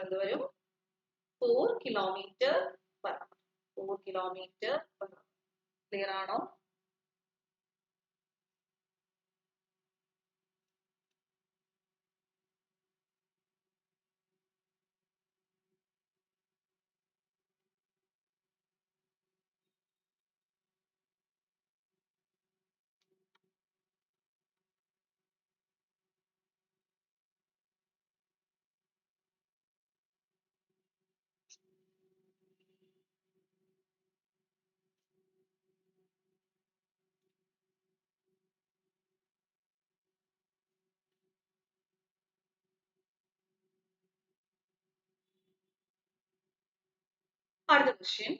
എന്ത് വരും? 4 km/h. 4 km/h. ക്ലിയർ ആണോ? അടുത്ത ക്വസ്റ്റ്യൻ.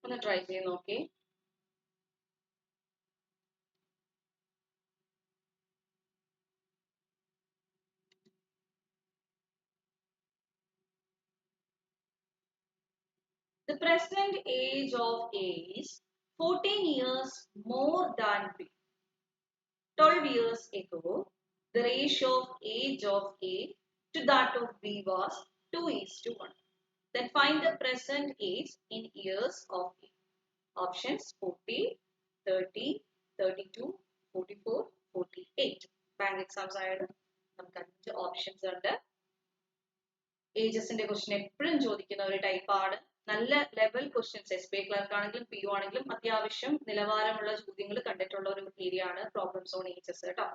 ഒന്ന് ട്രൈ ചെയ്ത് നോക്കി. The present age of A is 14 years more than B. 12 years ago, the ratio of age of A to that of B was 2:1. Then find the present age in years of A. Options 40, 30, 32, 44, 48. Bank exams ആയത് നമുക്ക് 5 options ഉണ്ട്. ഏജസിന്റെ question എപ്പോഴും ചോദിക്കുന്ന ഒരു ടൈപ്പാണ്. നല്ല level questions SBI clerk ആണെങ്കിലും PO ആണെങ്കിലും അത്യാവശ്യം നിലവാരമുള്ള ചോദ്യങ്ങൾ കണ്ടിട്ടുള്ള ഒരു ഏരിയ ആണ് പ്രോബ്ലംസ് ഓൺ ഏജസ് കേട്ടോ.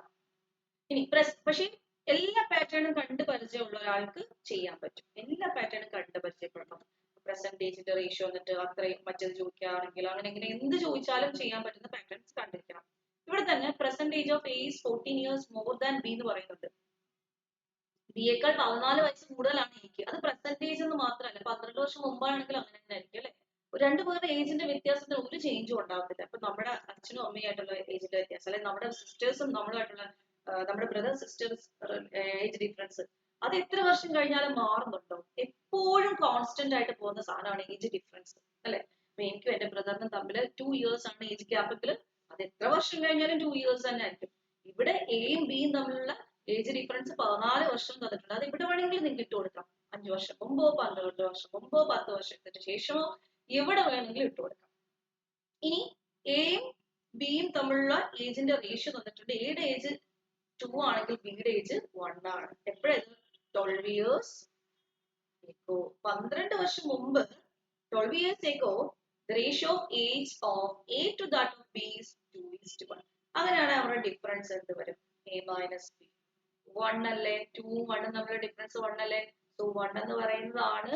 ഇനി പക്ഷേ എല്ലാ പാറ്റേണും കണ്ട് പരിചയമുള്ള ഒരാൾക്ക് ചെയ്യാൻ പറ്റും. എല്ലാ പാറ്റേണും കണ്ട് പരിചയപ്പെടണം. പെർസെന്റേജിന്റെ റേഷ്യോ എന്നിട്ട് അത്രയും മറ്റേത് ചോദിക്കുകയാണെങ്കിൽ അങ്ങനെ ഇങ്ങനെ എന്ത് ചോദിച്ചാലും ചെയ്യാൻ പറ്റുന്ന പാറ്റേൺസ് കണ്ടിരിക്കണം. ഇവിടെ തന്നെ percentage of A is 14 years more than B എന്ന് പറയുന്നുണ്ട്. ബിയേക്കാൾ 14 വയസ്സ് കൂടുതലാണ് എനിക്ക്. അത് പെർസെന്റേജ് എന്ന് മാത്രമല്ല, 12 വർഷം മുമ്പാണെങ്കിൽ അങ്ങനെ തന്നെ ആയിരിക്കും അല്ലെ. രണ്ടുപേരുടെ ഏജിന്റെ വ്യത്യാസത്തിന് ഒരു ചേഞ്ചും ഉണ്ടാകത്തില്ല. അപ്പൊ നമ്മുടെ അച്ഛനും അമ്മയായിട്ടുള്ള ഏജിന്റെ വ്യത്യാസം, അല്ലെങ്കിൽ നമ്മുടെ സിസ്റ്റേഴ്സും നമ്മളുമായിട്ടുള്ള നമ്മുടെ ബ്രദർ സിസ്റ്റേഴ്സ് ഏജ് ഡിഫറൻസ്, അത് എത്ര വർഷം കഴിഞ്ഞാലും മാറുന്നുണ്ടോ? എപ്പോഴും കോൺസ്റ്റന്റ് ആയിട്ട് പോകുന്ന സാധനമാണ് ഏജ് ഡിഫറൻസ് അല്ലെ. അപ്പൊ എനിക്കും എന്റെ ബ്രദറിനും തമ്മിൽ 2 years ആണ് ഏജ് ഗ്യാപ്പെങ്കിൽ അത് എത്ര വർഷം കഴിഞ്ഞാലും 2 years തന്നെ ആയിരിക്കും. ഇവിടെ എയും ബിയും തമ്മിലുള്ള ഏജ് ഡിഫറൻസ് 14 വർഷം തന്നിട്ടുണ്ട്. അത് ഇവിടെ വേണമെങ്കിൽ നിങ്ങൾക്ക് ഇട്ട് കൊടുക്കാം. 5 വർഷം മുമ്പോ 12 വർഷം മുമ്പോ 10 വർഷത്തിന് ശേഷമോ എവിടെ വേണമെങ്കിലും ഇട്ട് കൊടുക്കാം. ഇനി എയും ബിയും തമ്മിലുള്ള ഏജിന്റെ റേഷ്യോ തന്നിട്ടുണ്ട്. എയുടെ ഏജ് 2 ആണെങ്കിൽ ബിയുടെ ഏജ് 1 ആണ്. എപ്പോഴത് 12 years ago. 12 വർഷം മുമ്പ് 12 years ago the ratio of age of A to that of B is 2:1. അങ്ങനെയാണ് അവരുടെ ഡിഫറൻസ് എന്ത് വരും? A minus B. 1 അല്ലേ, 2 1 തമ്മിലുള്ള ഡിഫറൻസ് 1 അല്ലേ. സോ 1 എന്ന് പറയുന്നതാണ്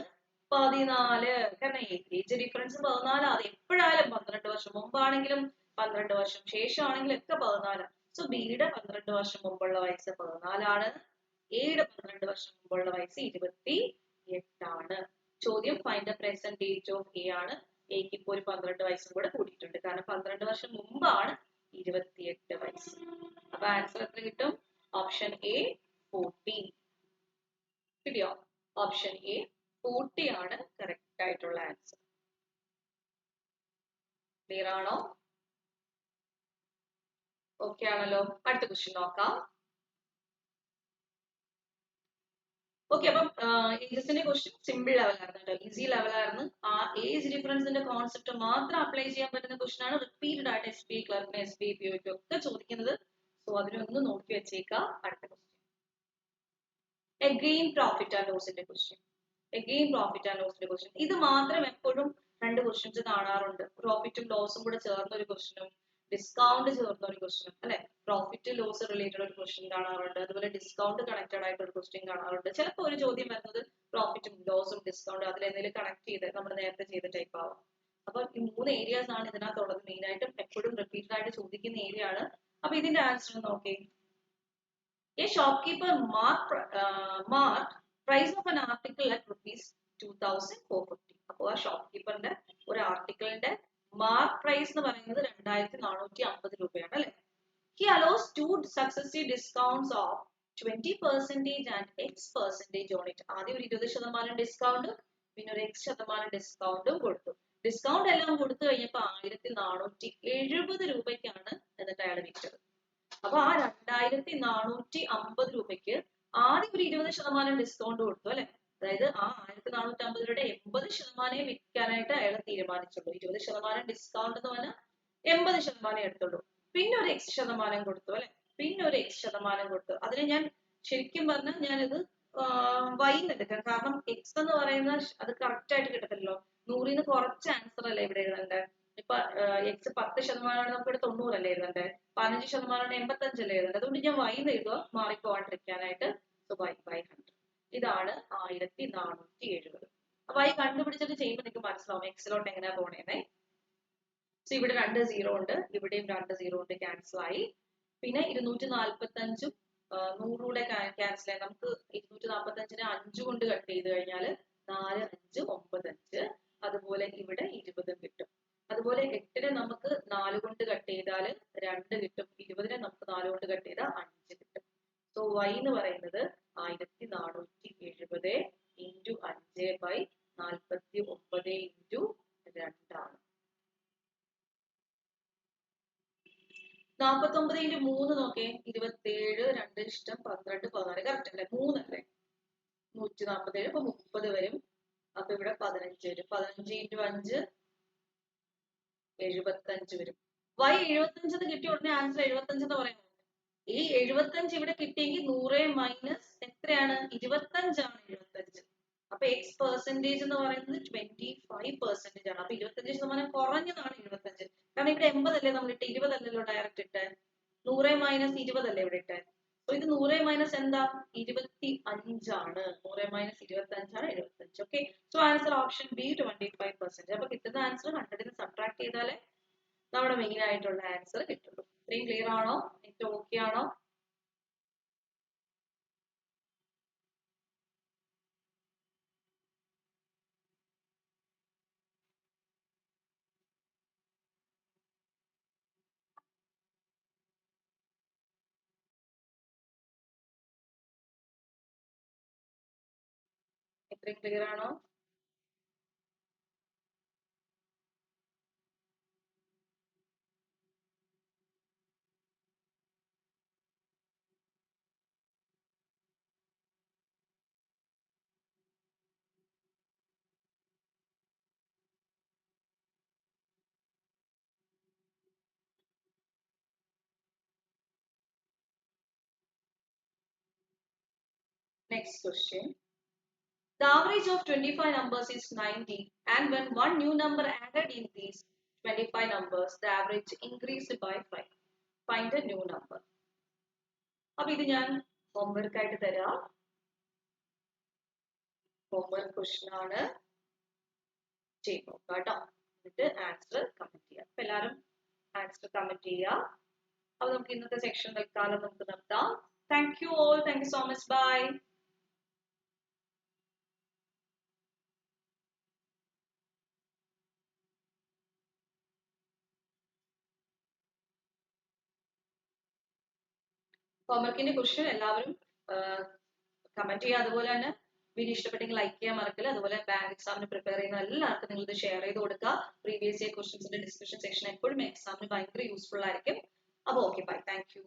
14. കാരണം ഏജ് ഡിഫറൻസ് 14. അത് എപ്പോഴായാലും 12 വർഷം മുമ്പാണെങ്കിലും 12 വർഷം ശേഷമാണെങ്കിലും ഒക്കെ 14. സോ ബിയുടെ 12 വർഷം മുമ്പുള്ള വയസ്സ് 14 എയുടെ 12 വർഷം മുമ്പുള്ള വയസ്സ് 28 ആണ്. ചോദ്യം find the present age of A ആണ്. എക്ക് ഇപ്പോൾ ഒരു 12 വയസ്സും കൂടെ കൂടിയിട്ടുണ്ട്. കാരണം 12 വർഷം മുമ്പാണ് 28 വയസ്സ്. അപ്പൊ ആൻസർ എത്ര കിട്ടും? Option A 40. കിട്ടിയോ? ഓപ്ഷൻ എ 40 ആണ് കറക്റ്റ് ആയിട്ടുള്ള ആൻസർ. ക്ലിയർ ആണോ? ഓക്കെ ആണല്ലോ. അടുത്ത ക്വസ്റ്റ്യൻ നോക്കാം. ഓക്കെ, അപ്പം ഏജസിന്റെ ക്വസ്റ്റ്യൻ സിമ്പിൾ ലെവലായിരുന്നു കേട്ടോ, ഈസി ലെവലായിരുന്നു. ആ ഏജ് ഡിഫറൻസിന്റെ കോൺസെപ്റ്റ് മാത്രം അപ്ലൈ ചെയ്യാൻ പറ്റുന്ന ക്വസ്റ്റ്യൻ ആണ്. റിപ്പീറ്റഡ് ആയിട്ട് SBI ക്ലർക്കിന് SBI PO ഒക്കെ ചോദിക്കുന്നത്. സോ അതിനൊന്ന് നോക്കി വെച്ചേക്കാം. അടുത്ത ക്വസ്റ്റ്യൻ എഗെയിൻ പ്രോഫിറ്റ് ആൻഡ് ലോസിന്റെ ക്വസ്റ്റ്യൻ. എഗെയിൻ പ്രോഫിറ്റ് ആൻഡ് ലോസിന്റെ ക്വസ്റ്റ്യൻ ഇത് മാത്രം എപ്പോഴും രണ്ട് ക്വസ്റ്റ്യൻസ് കാണാറുണ്ട്. പ്രോഫിറ്റും ലോസും കൂടെ ചേർന്ന ഒരു ക്വസ്റ്റ്യനും ഡിസ്കൗണ്ട് ചേർന്ന ഒരു ക്വസ്റ്റ്യനും അല്ലെ. പ്രോഫിറ്റ് ലോസ് റിലേറ്റഡ് ഒരു ക്വസ്റ്റ്യൻ കാണാറുണ്ട്, അതുപോലെ ഡിസ്കൗണ്ട് കണക്റ്റഡ് ആയിട്ട് ഒരു ക്വസ്റ്റ്യൻ കാണാറുണ്ട്. ചിലപ്പോൾ ഒരു ചോദ്യം വരുന്നത് പ്രോഫിറ്റും ലോസും ഡിസ്കൗണ്ടും അതിലെന്തെങ്കിലും കണക്ട് ചെയ്ത് നമ്മൾ നേരത്തെ ചെയ്ത ടൈപ്പ് ആവാം. അപ്പൊ ഈ മൂന്ന് ഏരിയാസ് ആണ് ഇതിനകത്തുള്ളത്. മെയിൻ ആയിട്ടും എപ്പോഴും റിപ്പീറ്റഡ് ആയിട്ട് ചോദിക്കുന്ന ഏരിയ ആണ്. അപ്പൊ ഇതിന്റെ ആൻസർ നോക്കി. A shopkeeper marked price of an article at rupees 2450. അപ്പോൾ ആ ഷോപ്കീപ്പറിന്റെ ഒരു ആർട്ടിക്കിളിന്റെ മാർക്ക് പ്രൈസ് എന്ന് പറയുന്നത് 2450 രൂപയാണ് അല്ലെ. He allows two successive discounts of 20% and X% on it. ആദ്യം ഒരു 20% ഡിസ്കൗണ്ട്, പിന്നെ ഒരു X% ഡിസ്കൗണ്ടും കൊടുത്തു. ഡിസ്കൗണ്ട് എല്ലാം കൊടുത്തു കഴിഞ്ഞപ്പോൾ 1470 രൂപയ്ക്കാണ് എന്നിട്ട് അയാൾ വിറ്റത്. അപ്പൊ ആ 2450 രൂപയ്ക്ക് ആദ്യം ഒരു 20% ഡിസ്കൗണ്ട് കൊടുത്തു അല്ലെ. അതായത് ആ 1450 രൂപയുടെ 80% വിൽക്കാനായിട്ട് അയാൾ തീരുമാനിച്ചുള്ളൂ. 20% ഡിസ്കൗണ്ട് എന്ന് പറഞ്ഞാൽ 80% എടുത്തുള്ളൂ. പിന്നെ ഒരു X% കൊടുത്തു അല്ലെ. പിന്നെ ഒരു X% കൊടുത്തു. അതിന് ഞാൻ ശരിക്കും പറഞ്ഞാൽ ഞാനിത് വൈകുന്നെടുക്കാം. കാരണം X എന്ന് പറയുന്ന അത് കറക്റ്റ് ആയിട്ട് കിട്ടത്തില്ലല്ലോ. 100ന് കുറച്ച് ആൻസർ അല്ലേ ഇവിടെ എഴുതേണ്ടത്. ഇപ്പൊ X 10% നമുക്ക് ഇവിടെ 90 അല്ലേ എഴുതണ്ടേ, 15% 85 അല്ലേ എഴുതണ്ടേ. അതുകൊണ്ട് ഞാൻ y എഴുതുക മാറിപ്പോവാണ്ടിരിക്കാനായിട്ട്. സോ y by 100 ഇതാണ് 1470. അപ്പൊ y കണ്ടുപിടിച്ചിട്ട് ചെയ്യുമ്പോൾ നിങ്ങൾക്ക് മനസ്സിലാവും എക്സിലോട്ട് എങ്ങനെയാ പോണേന്നേ. സോ ഇവിടെ 2 0 ഉണ്ട്, ഇവിടെയും 2 0 ഉണ്ട്, ക്യാൻസൽ ആയി. പിന്നെ 245ഉം 100 കൂടെ ക്യാൻസൽ ആയി. നമുക്ക് 245നെ 5 കൊണ്ട് കട്ട് ചെയ്ത് കഴിഞ്ഞാൽ 4 5 9 5. അതുപോലെ ഇവിടെ 20 കിട്ടും. അതുപോലെ 8നെ നമുക്ക് 4 കൊണ്ട് കട്ട് ചെയ്താൽ 2 കിട്ടും. 20നെ നമുക്ക് 4 കൊണ്ട് കട്ട് ചെയ്താൽ 5 കിട്ടും. സോ y എന്ന് പറയുന്നത് 1470 ഇൻറ്റു 5 ബൈ 49 ഇൻറ്റു 2 ആണ്. 49 ഇൻറ്റു 3 നോക്കേ, 27, 2 ഇഷ്ടം 12, 16 കറക്റ്റ് അല്ലേ, 3 അല്ലേ. 147 അപ്പൊ 30 വരും. അപ്പൊ ഇവിടെ 15 വരും. 15 ഇൻറ്റു 5 75 വരും. y 75 കിട്ടിയ ഉടനെ ആൻസർ 75 എന്ന് പറയുന്നത്. ഈ 75 ഇവിടെ കിട്ടിയെങ്കിൽ 100 മൈനസ് എത്രയാണ്, 25 ആണ് 75. അപ്പൊ X% എന്ന് പറയുന്നത് 25% ആണ്. അപ്പൊ 25% കുറഞ്ഞതാണ് 75. കാരണം ഇവിടെ 80 അല്ലേ നമ്മൾ ഇട്ട്, 20 അല്ലല്ലോ ഡയറക്റ്റ് ഇട്ട്. 100 മൈനസ് 20 അല്ലേ ഇവിടെ ഇട്ട്. അപ്പൊ ഇത് 100 മൈനസ് എന്താ, 25 ആണ്. 100 മൈനസ് 25 ആണ് 75. Okay, so answer option B 25%. അപ്പൊ കിട്ടുന്ന ആൻസർ 100ന് സബ്ട്രാക്ട് ചെയ്താലേ നമ്മുടെ മെയിൻ ആയിട്ടുള്ള ആൻസർ കിട്ടുള്ളൂ. ഇത്രയും ക്ലിയർ ആണോ? ഏറ്റവും ഓക്കെ ആണോ? ഇത്രയും ക്ലിയർ ആണോ? Next question. The average of 25 numbers is 90, and when one new number added in these 25 numbers, the average increased by 5. Find a new number. അപ്പൊ ഇത് ഞാൻ ഹോംവർക്ക് ആയിട്ട് തരാം. ഹോംവർക്ക് ക്വസ്റ്റ്യൻ ആണ്, ചെയ്ത് നോക്കാം കേട്ടോ. എന്നിട്ട് ആൻസർ കമന്റ് ചെയ്യാം. അപ്പൊ എല്ലാവരും ആൻസർ കമന്റ് ചെയ്യുക. അപ്പൊ നമുക്ക് ഇന്നത്തെ സെക്ഷൻ തൽക്കാലം നമുക്ക് നിർത്താം. Thank you all, thank you so much, bye. ഹോംവർക്കിന്റെ ക്വസ്റ്റ്യൻ എല്ലാവരും കമന്റ് ചെയ്യുക. അതുപോലെ തന്നെ വീഡിയോ ഇഷ്ടപ്പെട്ടെങ്കിൽ ലൈക്ക് ചെയ്യാൻ മറക്കില്ല. അതുപോലെ ബാങ്ക് എക്സാമിന് പ്രിപ്പയർ ചെയ്യുന്ന എല്ലാവർക്കും നിങ്ങൾ ഇത് ഷെയർ ചെയ്ത് കൊടുക്കുക. പ്രീവിയസ് ഇയർ ക്വസ്റ്റ്യൻസിന്റെ ഡിസ്കഷൻ സെക്ഷൻ എപ്പോഴും എക്സാമിന് ഭയങ്കര യൂസ്ഫുൾ ആയിരിക്കും. അപ്പോൾ ഓക്കെ ബൈ, താങ്ക് യു.